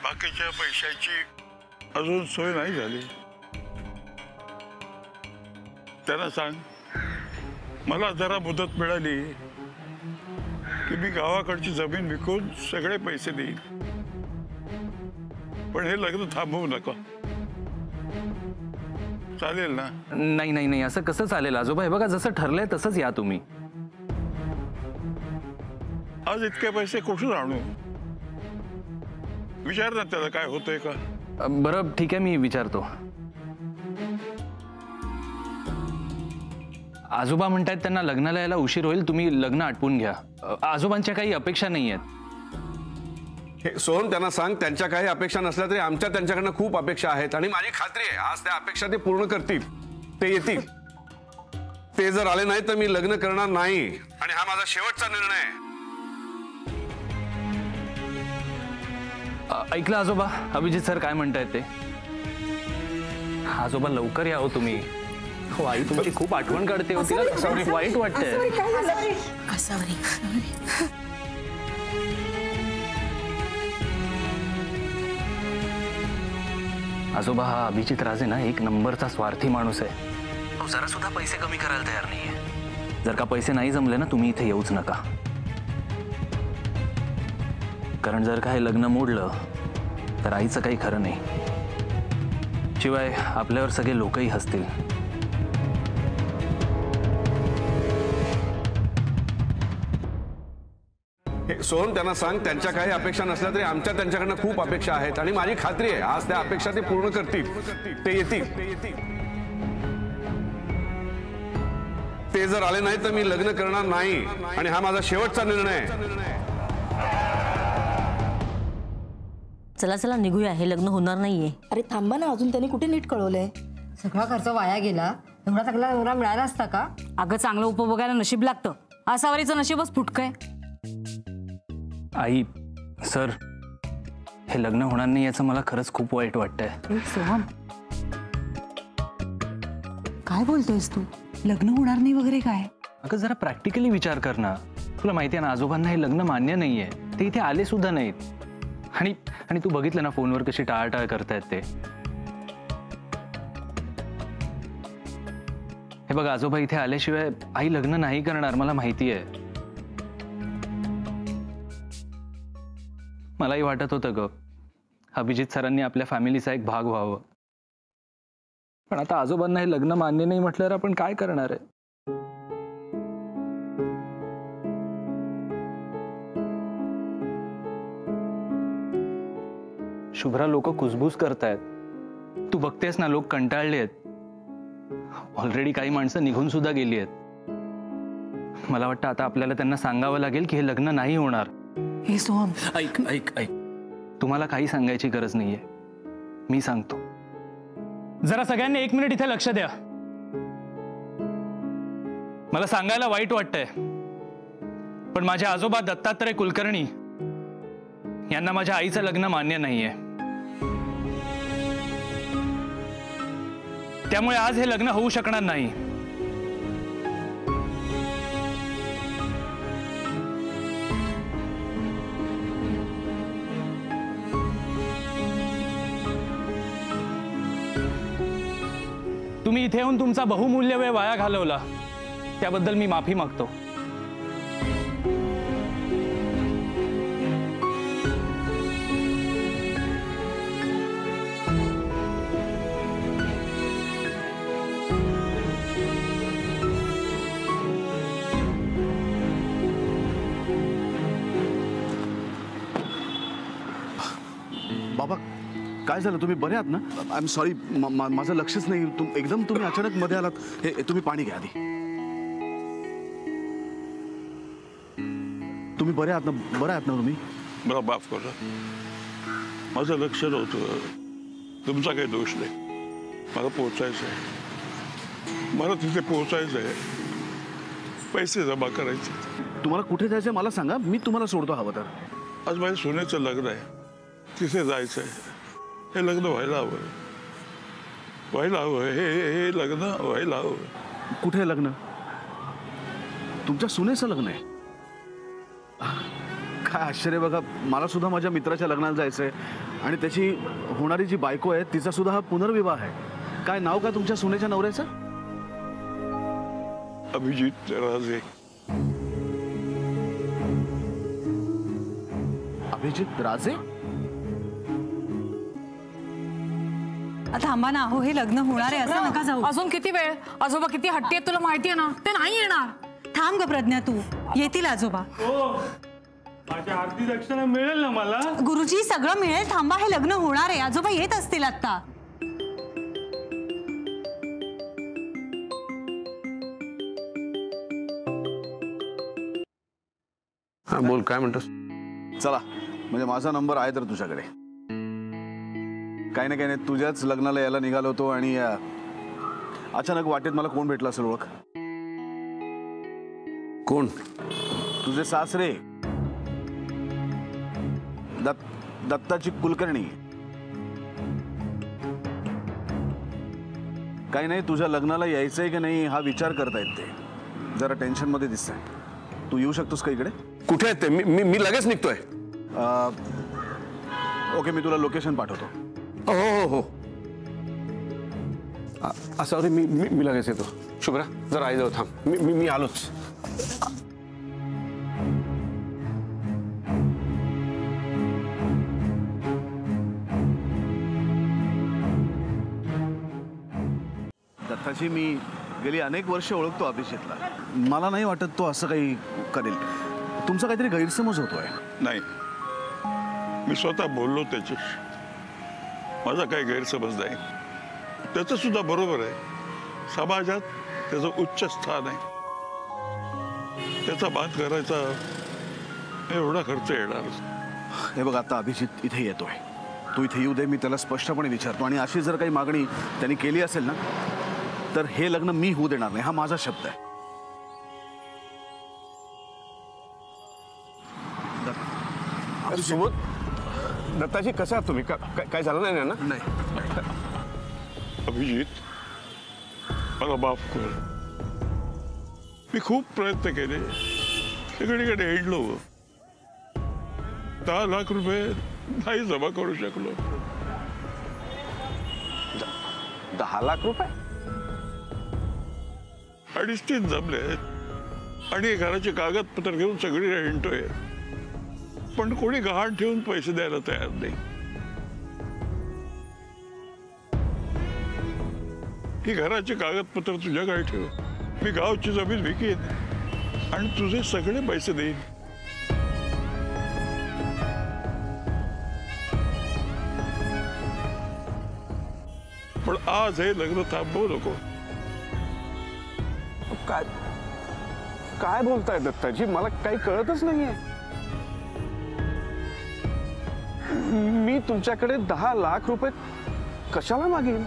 बाकीच्या पैशाची अजून सोय नाही झाली. त्यांना सांग मला जरा मुदत मिळाली की मी गावाकडची जमीन विकून सगळे पैसे देईन. पण हे लग्न थांबवू नका. चालेल ना? नाही नाही नाही, असं कसं चालेल आजोबा? हे बघा, जसं ठरलंय तसंच या तुम्ही. आज इतके पैसे कुठून आणू? विचार ना त्याला काय होतंय का. बरं ठीक आहे, मी विचारतो. आजोबा म्हणतायत त्यांना लग्नाला यायला उशीर होईल, तुम्ही लग्न आटपून घ्या. आजोबांच्या काही अपेक्षा नाही आहेत. सोहम त्यांना सांग त्यांच्या काही अपेक्षा नसल्या तरी आमच्या त्यांच्याकडनं खूप अपेक्षा आहेत. आणि माझी खात्री आहे आज त्या अपेक्षा ते पूर्ण करतील. ते येतील. ते जर आले नाही तर मी लग्न करणार नाही. आणि हा माझा शेवटचा निर्णय आहे. ऐकलं आजोबा? अभिजित सर काय म्हणतायत ते? आजोबा लवकर या हो तुम्ही. हो आई तुमची खूप आठवण काढते होती. वाईट वाटतंय. आजोबा हा अभिजित राजे ना एक नंबरचा स्वार्थी माणूस आहे. तो जरा सुद्धा पैसे कमी करायला तयार नाहीये. जर का पैसे नाही जमले ना, तुम्ही इथे येऊच नका. कारण जर का हे लग्न मोडलं तर आईचं काही खरं नाही. शिवाय आपल्यावर सगळे लोकही हसतील. सोहम त्यांना सांग त्यांच्या काही अपेक्षा नसल्या तरी आमच्या त्यांच्याकडनं खूप अपेक्षा आहेत. आणि माझी खात्री आहे आज त्या अपेक्षा ते पूर्ण करतील. ते येतील. ते जर आले नाही तर मी लग्न करणार नाही. आणि हा माझा शेवटचा निर्णय आहे. चला चला निघूया, हे लग्न होणार नाहीये. अरे थांबा ना, अजून त्यांनी कुठे नीट कळवलंय? सगळा खर्च वाया गेला. एवढा चांगला नवरा मिळाला असता का? अगं चांगलं उपभोगायला नशीब लागतं. आसावरीचं नशीबच फुटकंय. आई सर, हे लग्न होणार नाही याचं मला खरंच खूप वाईट वाटतंय. सोहम काय बोलतोयस तू? लग्न होणार नाही वगैरे काय? अगं जरा प्रॅक्टिकली विचार कर ना. तुला माहिती आहे ना आजोबांना हे लग्न मान्य नाहीये. ते इथे आले सुद्धा नाहीत. आणि तू बघितलं ना फोनवर कशी टाळाटाळ करतायत ते. हे बघ आजोबा इथे आल्याशिवाय आई लग्न नाही करणार, मला माहिती आहे. मलाही वाटत होतं ग अभिजित सरांनी आपल्या फॅमिलीचा एक भाग व्हावं, पण आता आजोबांना हे लग्न मान्य नाही म्हटल्यावर आपण काय करणार आहे. शुभ्रा, लोक कुजबूज करतायत. तू बघतेस ना, लोक कंटाळले आहेत. ऑलरेडी काही माणसं निघून सुद्धा गेली आहेत. मला वाटतं आता आपल्याला त्यांना सांगावं लागेल की हे लग्न नाही होणार. हे सोहम, ऐक ऐक ऐक, तुम्हाला काही सांगायची गरज नाहीये, मी सांगतो. जरा सगळ्यांनी 1 मिनिट इथे लक्ष द्या. मला सांगायला वाईट वाटतंय, पण माझे आजोबा दत्तात्रय कुलकर्णी यांना माझ्या आईचं लग्न मान्य नाहीये. त्यामुळे आज हे लग्न होऊ शकणार नाही. तुम्ही इथे येऊन तुमचा बहुमूल्य वेळ वाया घालवला, त्याबद्दल मी माफी मागतो. बाबा, काय झालं? तुम्ही बरे आहात ना? आय एम सॉरी, माझं लक्षच नाही. एकदम तुम्ही अचानक मध्ये आलात. हे तुम्ही पाणी घ्या आधी. तुम्ही बरे आहात ना? बरं आहात ना तुम्ही? मला माफ करा, माझं लक्ष नव्हतं. तुमचा काही दोष नाही. मला पोहोचायचं आहे, मला तिथे पोहोचायचं आहे. पैसे जमा करायचे. तुम्हाला कुठे जायचं मला सांगा, मी तुम्हाला सोडतो हवं तर. आज माझ्या सोन्याचं लग्न आहे, तिथे जायचं आहे. हे लग्न व्हायला हवं, व्हायला हवं. हे लग्न व्हायला हवं. कुठे लग्न? तुमच्या सुनेचं लग्न आहे? काय आश्चर्य. बघा, मला सुद्धा माझ्या मित्राच्या लग्नाला जायचंय आणि त्याची होणारी जी बायको आहे तिचा सुद्धा हा पुनर्विवाह आहे. काय नाव का तुमच्या सुनेच्या नवऱ्याचं? अभिजित राजे. अभिजित राजे? थांबा ना, हो हे लग्न होणार आहे असं नका जाऊ. अजून किती वेळ? आजोबा किती हट्टी आहेत तुला माहिती आहे ना, ते नाही येणार. थांब ग प्रज्ञा, तू येतील आजोबा. माझ्या अर्धी दक्षिणा मिळेल ना मला? गुरुजी, सगळं मिळेल. थांबा, हे लग्न होणार आहे. आजोबा येत असतील आता. हा बोल, काय म्हणतोस? चला, म्हणजे माझा नंबर आहे तर तुझ्याकडे. काही ना काही नाही, तुझ्याच लग्नाला यायला निघालो होतो आणि अचानक वाटेत मला कोण भेटला असेल. ओळख? कोण? तुझे सासरे दत्ताची कुलकर्णी. काही नाही, तुझ्या लग्नाला यायचंय की नाही हा विचार करतायत ते. जरा टेन्शन मध्ये दिसतंय. तू येऊ शकतोस का इकडे? कुठे आहे ते? मी लगेच निघतोय. ओके, मी तुला लोकेशन पाठवतो. हो हो हो. सॉरी, मी लगेच येतो. शुभ्रा, जरा आई जाऊ, थांब. मी आलोच. दत्ताची मी गेली अनेक वर्ष ओळखतो अभिषेकला. मला नाही वाटत तो असं काही करेल. तुमचा काहीतरी गैरसमज होतोय. नाही, मी स्वतः बोललो त्याच्याशी. माझा काही गैरसमज नाही. त्याचं सुद्धा बरोबर आहे. समाजात त्याचं उच्च स्थान आहे. त्याचा मान करायचा एवढा खर्च येणार. हे बघ, आता अभिजित इथे येतोय. तू इथे येऊ दे, मी त्याला स्पष्टपणे विचारतो. आणि अशी जर काही मागणी त्यांनी केली असेल ना, तर हे लग्न मी होऊ देणार नाही. हा माझा शब्द आहे. सुबोध, दत्ताजी, कसं आहात तुम्ही? काय झालं नाही ना? नाही. अभिजित, मला माफ कर. मी खूप प्रयत्न केले, सगळीकडे हिंडलो. 10 लाख रुपये नाही जमा करू शकलो. 10 लाख रुपये? 3.5 जमले आणि घराचे कागदपत्र घेऊन सगळी हिंडतोय, पण कोणी गहाण ठेवून पैसे द्यायला तयार नाही. ही घराचे कागदपत्र तुझ्याकडे ठेव, मी गावची जमीन विकीन आणि तुझे सगळे पैसे देईन. पण आज हे लग्न थांबवू नको. काय काय बोलताय दत्ताजी, मला काही कळतच नाहीये. मी तुमच्याकडे 10 लाख रुपये कशाला मागेन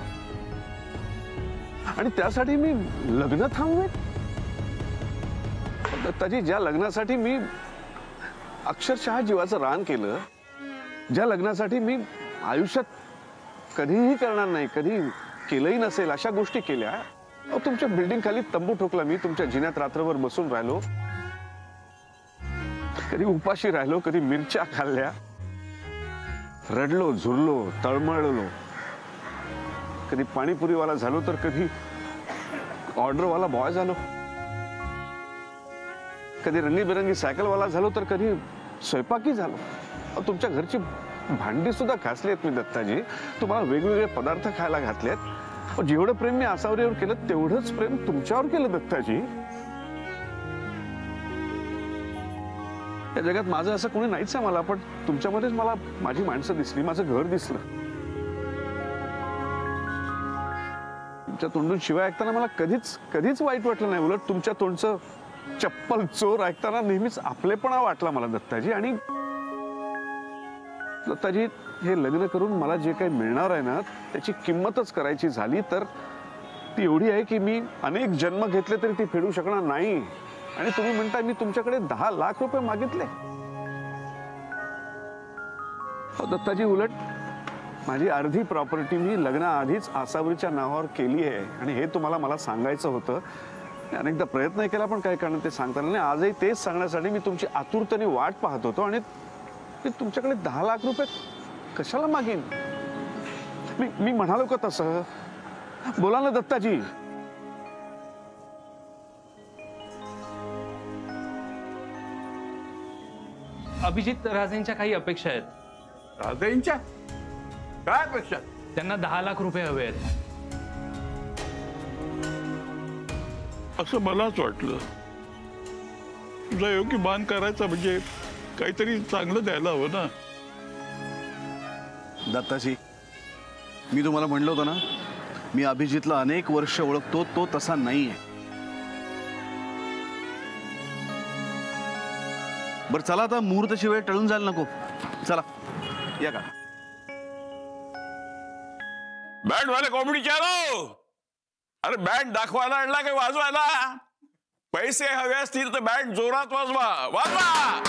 आणि त्यासाठी मी लग्न थांबवेन? दत्ताजी, ज्या लग्नासाठी मी अक्षरशः जीवाचं रान केलं, ज्या लग्नासाठी मी आयुष्यात कधीही करणार नाही, कधी केलंही नसेल अशा गोष्टी केल्या. तुमच्या बिल्डिंग खाली तंबू ठोकला मी, तुमच्या जिन्यात रात्रभर बसून राहिलो, कधी उपाशी राहिलो, कधी मिरच्या खाल्ल्या, रडलो, झुरलो, तळमळलो, कधी पाणीपुरीवाला झालो तर कधी ऑर्डरवाला बॉय झालो, कधी रंगीबेरंगी सायकलवाला झालो तर कधी स्वयंपाकी झालो. तुमच्या घरची भांडी सुद्धा घासलीत मी दत्ताजी, तुम्हाला वेगवेगळे पदार्थ खायला घातलेत. जेवढं प्रेम मी आसावरीवर केलं तेवढंच प्रेम तुमच्यावर केलं दत्ताजी. या जगात माझं असं कोणी नाहीच आहे मला, पण तुमच्यामध्येच मला माझी माणसं दिसली, माझं घर दिसलं. तुमच्या तोंडून शिवाय ऐकताना मला कधीच वाईट वाटलं नाही. उलट तुमच्या तोंडचं चप्पल चोर ऐकताना नेहमीच आपलेपणा वाटला मला दत्ताजी. आणि दत्ताजी, हे लग्न करून मला जे काही मिळणार आहे ना त्याची किंमतच करायची झाली तर ती एवढी आहे की मी अनेक जन्म घेतले तरी ती फेडू शकणार नाही. आणि तुम्ही म्हणताय मी तुमच्याकडे 10 लाख रुपये मागितले. दत्ताजी, उलट माझी अर्धी प्रॉपर्टी मी लग्नाआधीच आसावरीच्या नावावर केली आहे आणि हे तुम्हाला मला सांगायचं होतं. अनेकदा प्रयत्न केला पण काय कारण ते सांगताना नाही. आजही तेच सांगण्यासाठी मी तुमची आतुरतेने वाट पाहत होतो. आणि मी तुमच्याकडे 10 लाख रुपये कशाला मागेन? मी म्हणालो का तसं? बोला ना दत्ताजी. अभिजित राजेंच्या काही अपेक्षा आहेत. राजेंच्या काय अपेक्षा? त्यांना 10 लाख रुपये हवे आहेत. असं मलाच वाटलं. तुझा योग्य मान करायचा म्हणजे काहीतरी चांगलं द्यायला हवं ना. दत्ताजी, मी तुम्हाला म्हणलं होतं ना, मी अभिजितला अनेक वर्ष ओळखतो, तो तसा नाहीये. बरं चला आता, मुहूर्ताची वेळ टळून जायला नको. चला या का. बँड वाले कॉमेडी चालव. अरे बँड दाखवायला आणला काही वाजवायला? पैसे हवे असतील तर बँड जोरात वाजवा. वाजवा.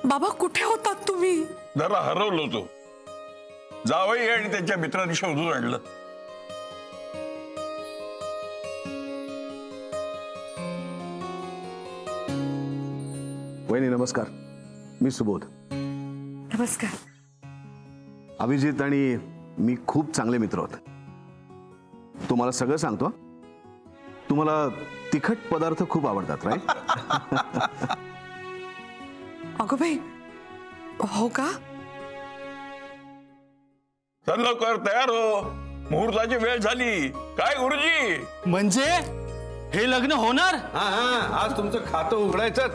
बाबा, कुठे होतात तुम्ही? जरा हरवलो होतो. जावई आणि त्यांच्या मित्रांनी शोधून आणलं. वहिनी नमस्कार, मी सुबोध. नमस्कार. अभिजित आणि मी खूप चांगले मित्र आहोत. तुम्हाला सगळं सांगतो. तुम्हाला तिखट पदार्थ खूप आवडतात, राईट? अगं बाई, हो का? चल लवकर तयार हो, मुहूर्ताची वेळ झाली. काय गुरुजी? म्हणजे हे लग्न होणार? आज तुमचं खातं उघडायचं.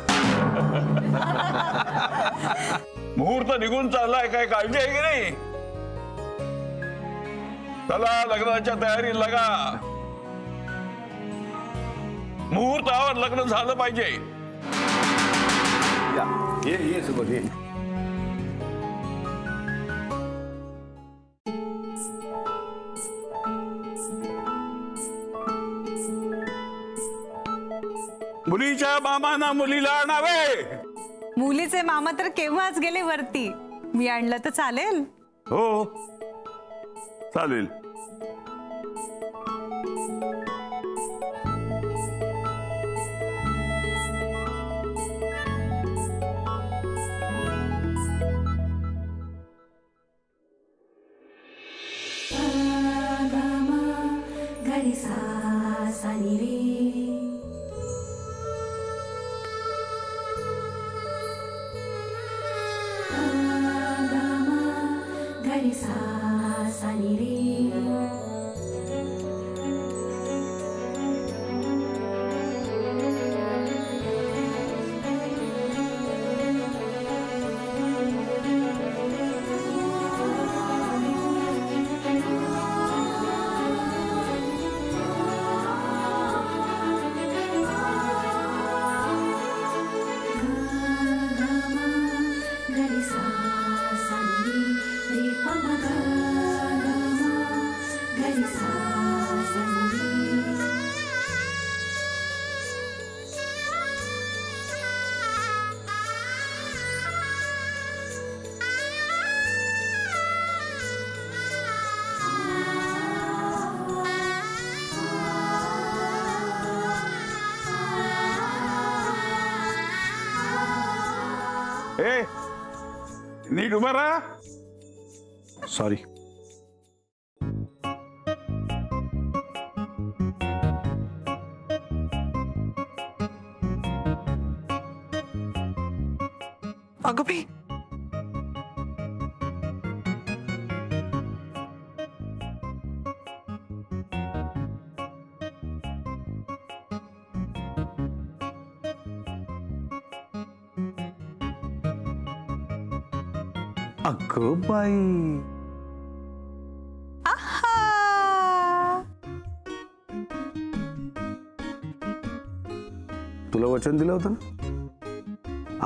मुहूर्त निघून चाललाय, काय काळजी आहे की नाही? चला लग्नाच्या तयारी लागा. मुहूर्तावर लग्न झालं पाहिजे. ये सुबोध ये. मुलीच्या मामाना मुलीला आणावे. मुलीचे मामा तर केव्हाच गेले वरती. मी आणलं तर चालेल? हो चालेल. ए नीट उभा राहा. सॉरी. अगं बाई, अगं बाई, तुला वचन दिलं होतं ना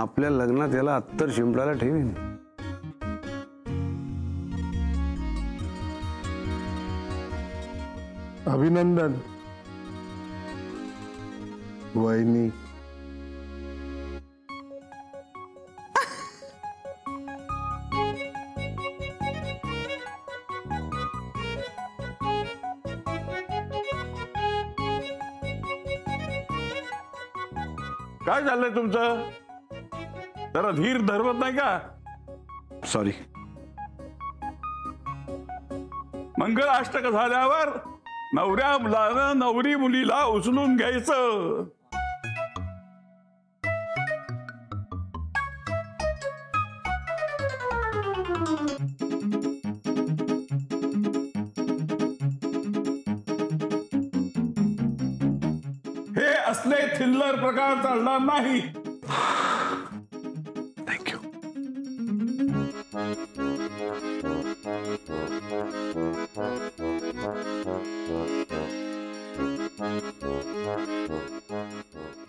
आपल्या लग्नात याला अत्तर शिंपडायला ठेवीन. अभिनंदन वहिनी. काय झालंय तुमचं? जरा धीर धरवत नाही का? सॉरी. मंगलाष्टक झाल्यावर नवऱ्या मुलानं नवरी मुलीला उचलून घ्यायचं. हे असले थिल्लर प्रकार चालणार नाही. थँक्यू.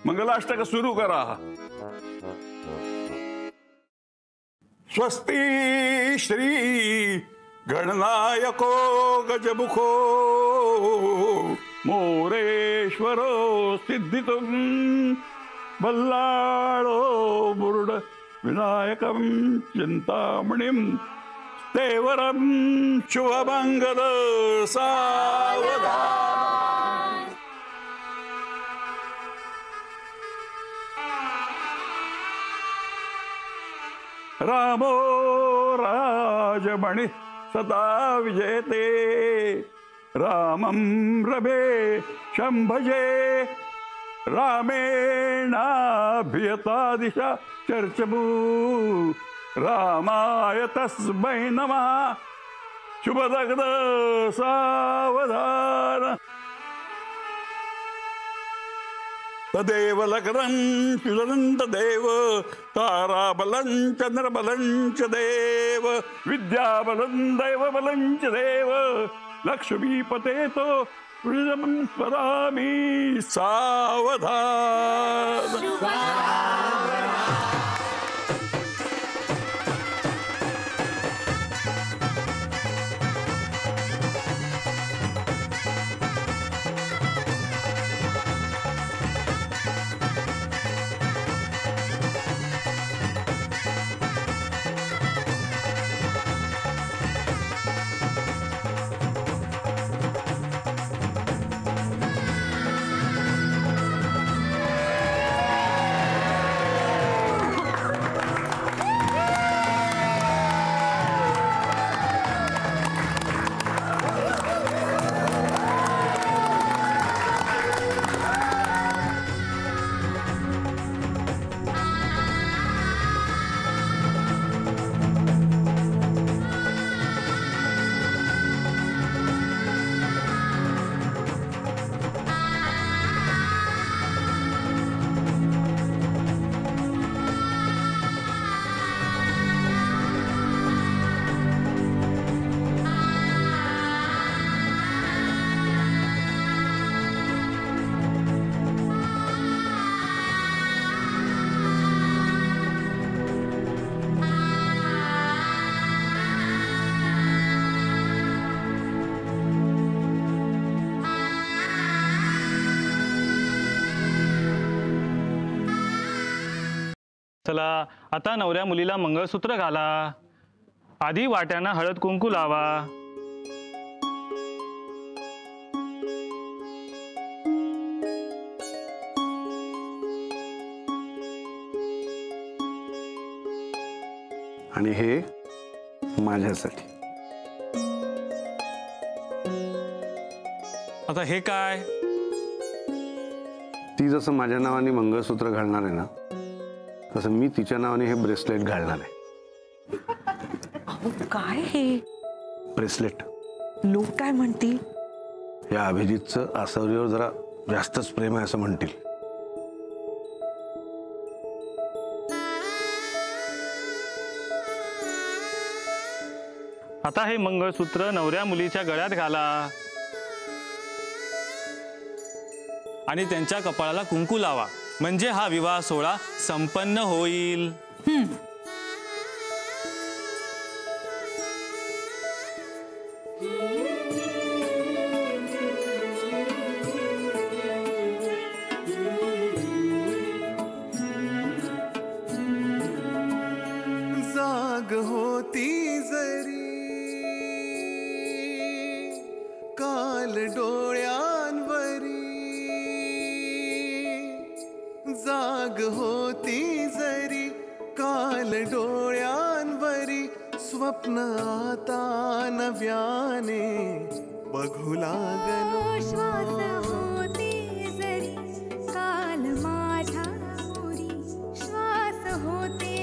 मंगलाष्टक सुरू करा. स्वस्ती श्री गणनायको गजमुखो मोरेश्वरो सिद्धितुं बल्लाळो मुरुड विनायकं चिंतामणिं तेवरं शुभमंगल सावधान. रामो राजमणि सदा विजयते रामं रमे शंभजे रामेणाभियता दिशा चर्चमू रामाय तस्मै नमः. शुभदग्ध सावधान. तदेव लग्नं शुलनंत देव ताराबलं चंद्रबलं च देव विद्याबलं दैवबलं च देव लक्ष्मीपतेतो वृजं स्मरामि सावधान. चला आता नवऱ्या मुलीला मंगळसूत्र घाला, आधी वाट्यांना हळद कुंकू लावा. आणि हे माझ्यासाठी. आता हे काय? ती जसं माझ्या नावाने मंगळसूत्र घालणार आहे ना, तसं मी तिच्या नावाने हे ब्रेसलेट घालणार आहे. अहो काय हे ब्रेसलेट? लोक काय म्हणतील? या अभिजितचं आसावरीवर जरा जास्तच प्रेम आहे असं म्हणतील. आता हे मंगळसूत्र नवऱ्या मुलीच्या गळ्यात घाला आणि त्यांच्या कपाळाला कुंकू लावा, म्हणजे हा विवाह सोहळा संपन्न होईल. जाग होती जरी काल डोळ्यांवरी, जाग होती जरी काल डोळ्यांवरी, स्वप्न आता नव्याने बघू लागलो. श्वास होते जरी काल माझ्या उरी, श्वास होते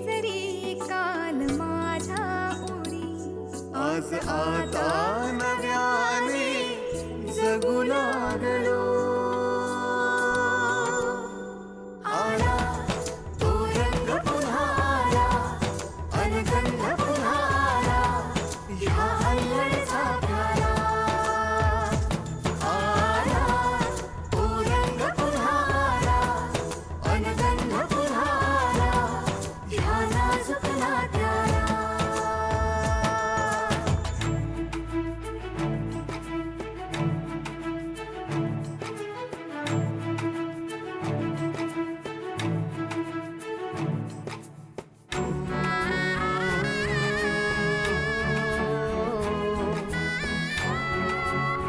जरी काल माझ्या उरी, आज आता नव्याने जगू लागलो. आला तो रंग पुन्हा आला, अनगंध पुन्हा आला, ह्या अल्लडचा प्याला. आला तो रंग पुन्हा आला, अनगंध पुन्हा आला, ह्या नाजूक नात्याला.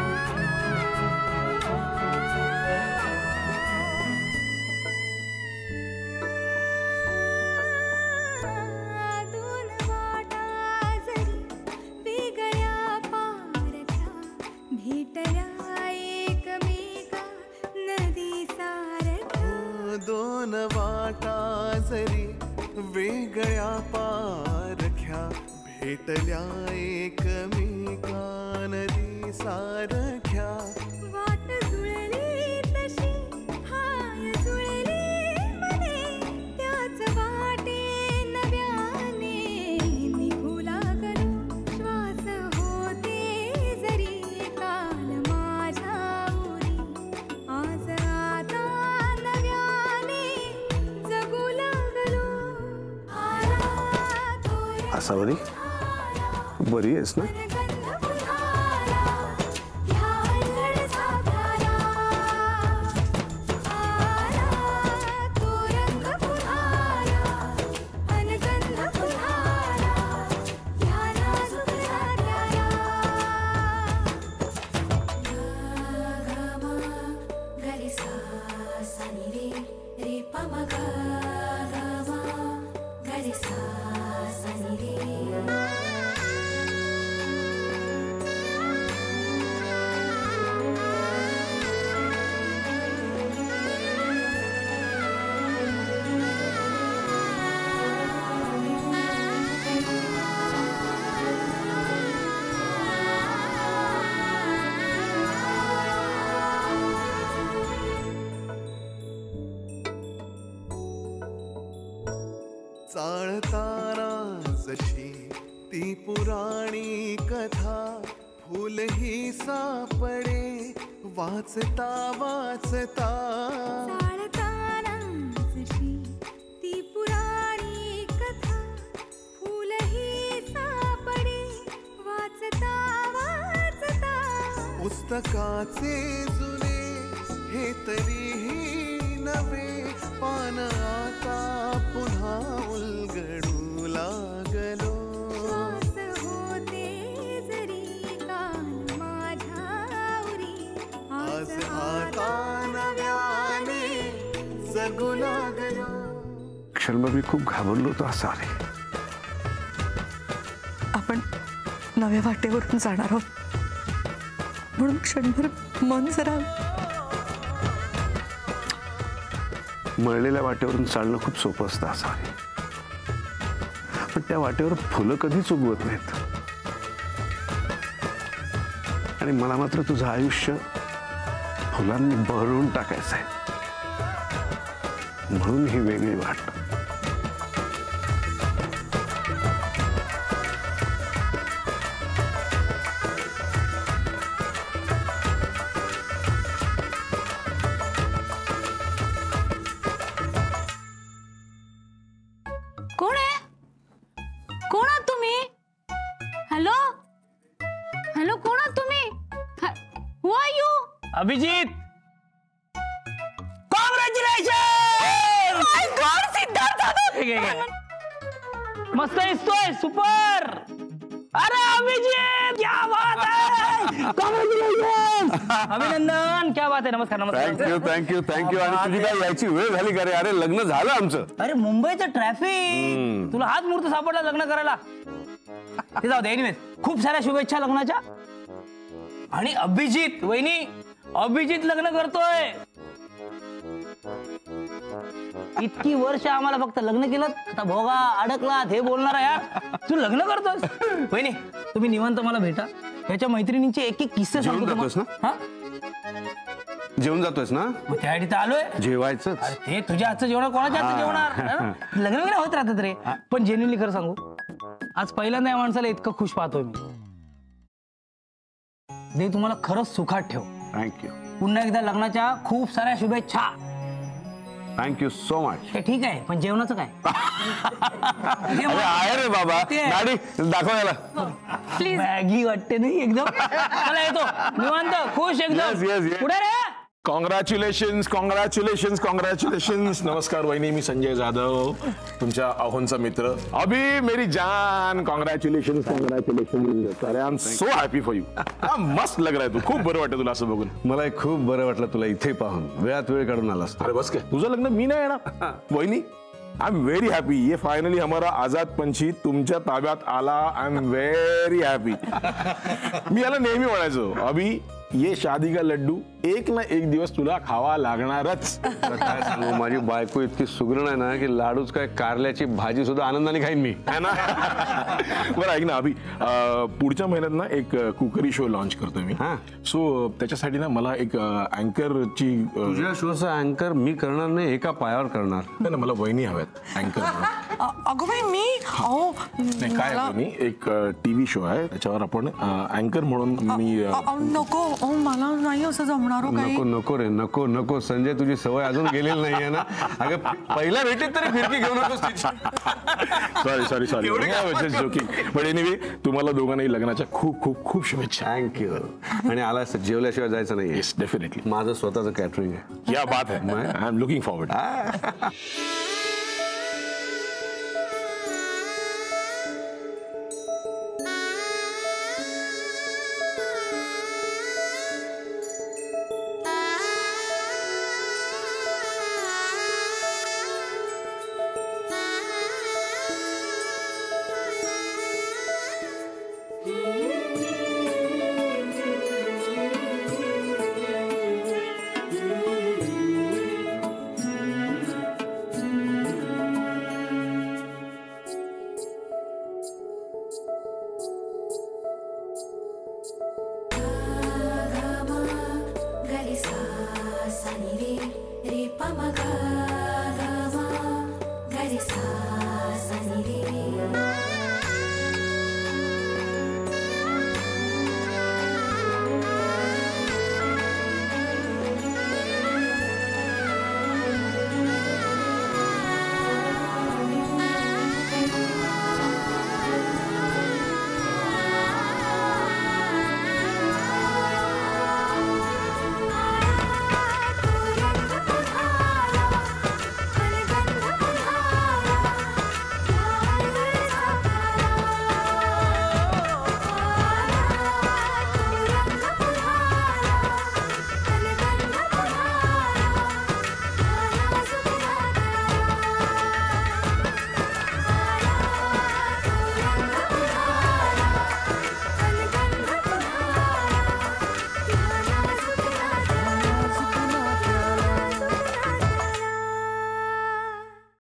दोन वाटा जरी वेगळ्या पारख्या, भेटल्या एकमेका नदी सारख्या. दोन वाटा जरी वेगळ्या पारख्या, भेटल्या एकमेका नदी सारख्या. वाट जुळली तशी हाय जुळली मने, त्याच वाटे नव्याने निघू लागलो. श्वास होते जरी काल माझ्या उरी, आज आता नव्याने जगू लागलो. आला तो आसावरी, बरी आहेस ना? ह्या अल्लडचा प्याला. आला तो रंग पुन्हा आला, अनगंध पुन्हा आला, ह्या नाजूक नात्याला. ग म गरी सा सा नि रे, रे प म ग म गरी सा सा नि रे. चाळताना जशी ती पुराणी कथा, फुलही सापडे वाचता वाचता. चाळताना जशी ती पुराणी कथा, फुलही सापडे वाचता वाचता. पुस्तकाचे जुने हे तरीही नवे पान आता पुन्हा उलगडू लागलो. श्वास होते जरी कान माझ्या उरी, आज आता नव्याने जगू लागलो. क्षणभर मी खूप घाबरलो होतो सारे. आपण नव्या वाटेवरून जाणार आहोत म्हणून क्षणभर मन जरा. मळलेल्या वाटेवरून चालणं खूप सोपं असतं सारे, पण त्या वाटेवर फुलं कधीच उगवत नाहीत. आणि मला मात्र तुझं आयुष्य फुलांनी बहरवून टाकायचं आहे, म्हणून ही वेगळी वाट. कोण आहे? कोण आहात तुम्ही? हॅलो हॅलो, कोण आहात तुम्ही? हु आर यू? अभिजित, मस्त दिसतोय, सुपर. अरे अभिजित, क्या बात है, अभिनंदन, क्या बात है. नमस्कार नमस्कार. थँक्यू. आणि तुझी काय यायची वेळ झाली का रे? अरे लग्न झालं आमचं. अरे मुंबईचं ट्रॅफिक, तुला हाच मुहूर्त सापडला लग्न करायला. ते जाऊ दे. एनिवेज, खूप साऱ्या शुभेच्छा लग्नाच्या. आणि अभिजित वहिनी, अभिजित लग्न करतोय. इतकी वर्ष आम्हाला फक्त लग्न केलं, आता भोगा अडकला हे बोलणार आहे. तू लग्न करतोस. वहिनी तुम्ही निवांत मला भेटा. ह्याच्या मैत्रिणींचे एक एक किस्से जेवून जातोस ना? जेवून जातोस ना? मग त्यासाठी तर आलोय. जेवायचं. ते तुझ्या हातचं जेवणार, कोणाच्या हातचं जेवणार? लग्न वगैरे होत राहतात रे. पण जेन्युइनली खरं सांगू, आज पहिल्यांदा या माणसाला इतकं खुश पाहतोय मी. देव तुम्हाला खरंच सुखात ठेव. थँक्यू. पुन्हा एकदा लग्नाच्या खूप साऱ्या शुभेच्छा. Thank you so much. हे ठीक आहे, पण जेवणाचं काय? आहे रे बाबा, गाडी दाखव याला. प्लीज. मॅगी वाटते नाही एकदम. चला येतो निवांत, खुश एकदम. पुढे रे. कॉंग्रॅच्युलेशन्स. नमस्कार वहिनी, मी संजय जाधव, तुमच्या अहोंचा मित्र. अभि मेरी जान, कॉंग्रॅच्युलेशन्स. अरे I am so happy for you. मस्त लग रहा है तू. खूप बरं वाटतं तुला असं बघून. मला खूप बरं वाटलं तुला इथे पाहून. वेळात वेळ काढून आलास. अरे बस काय, तुझं लग्न मी नाही येणार वहिनी. I am very happy. ये फाइनली हमारा आजाद पंछी तुमच्या ताब्यात आला. I am very happy. मी याला नेहमी म्हणायचो, अभि ये शादी का लड्डू एक ना एक दिवस तुला खावा लागणारच. काय सांगू, माझी बायको इतकी सुगरण आहे ना की लाडूच काय कारल्याची भाजी सुद्धा आनंदाने खाईन मी, है ना. बरं ऐक ना अभि, पुढच्या महिन्यात ना एक कुकरी शो लॉन्च करतोय मी. सो त्याच्यासाठी ना मला एक अँकरची. तुझ्या शोचा अँकर मी करणार नाही, एका पायावर करणार. नाही ना, मला वहिनी हव्यात अँकर. अगं बाई मी नाही काय वहिनी, एक टीव्ही शो आहे त्याच्यावर आपण अँकर म्हणून मी. नको मला नाही असं जमणार. नको नको रे, नको नको. संजय तुझी सवय अजून गेलेली नाहीये ना. अगं पहिल्या भेटीत तरी फिरकी घेऊ नकोस. Sorry joking. पण एनिवे तुम्हाला दोघांनाही लग्नाच्या खूप खूप खूप शुभेच्छा. थँक्यू. आणि आलास तर जेवल्याशिवाय जायचं नाही. Yes definitely. माझं स्वतःचं कॅटरिंग आहे. क्या बात है. I am looking forward. Ray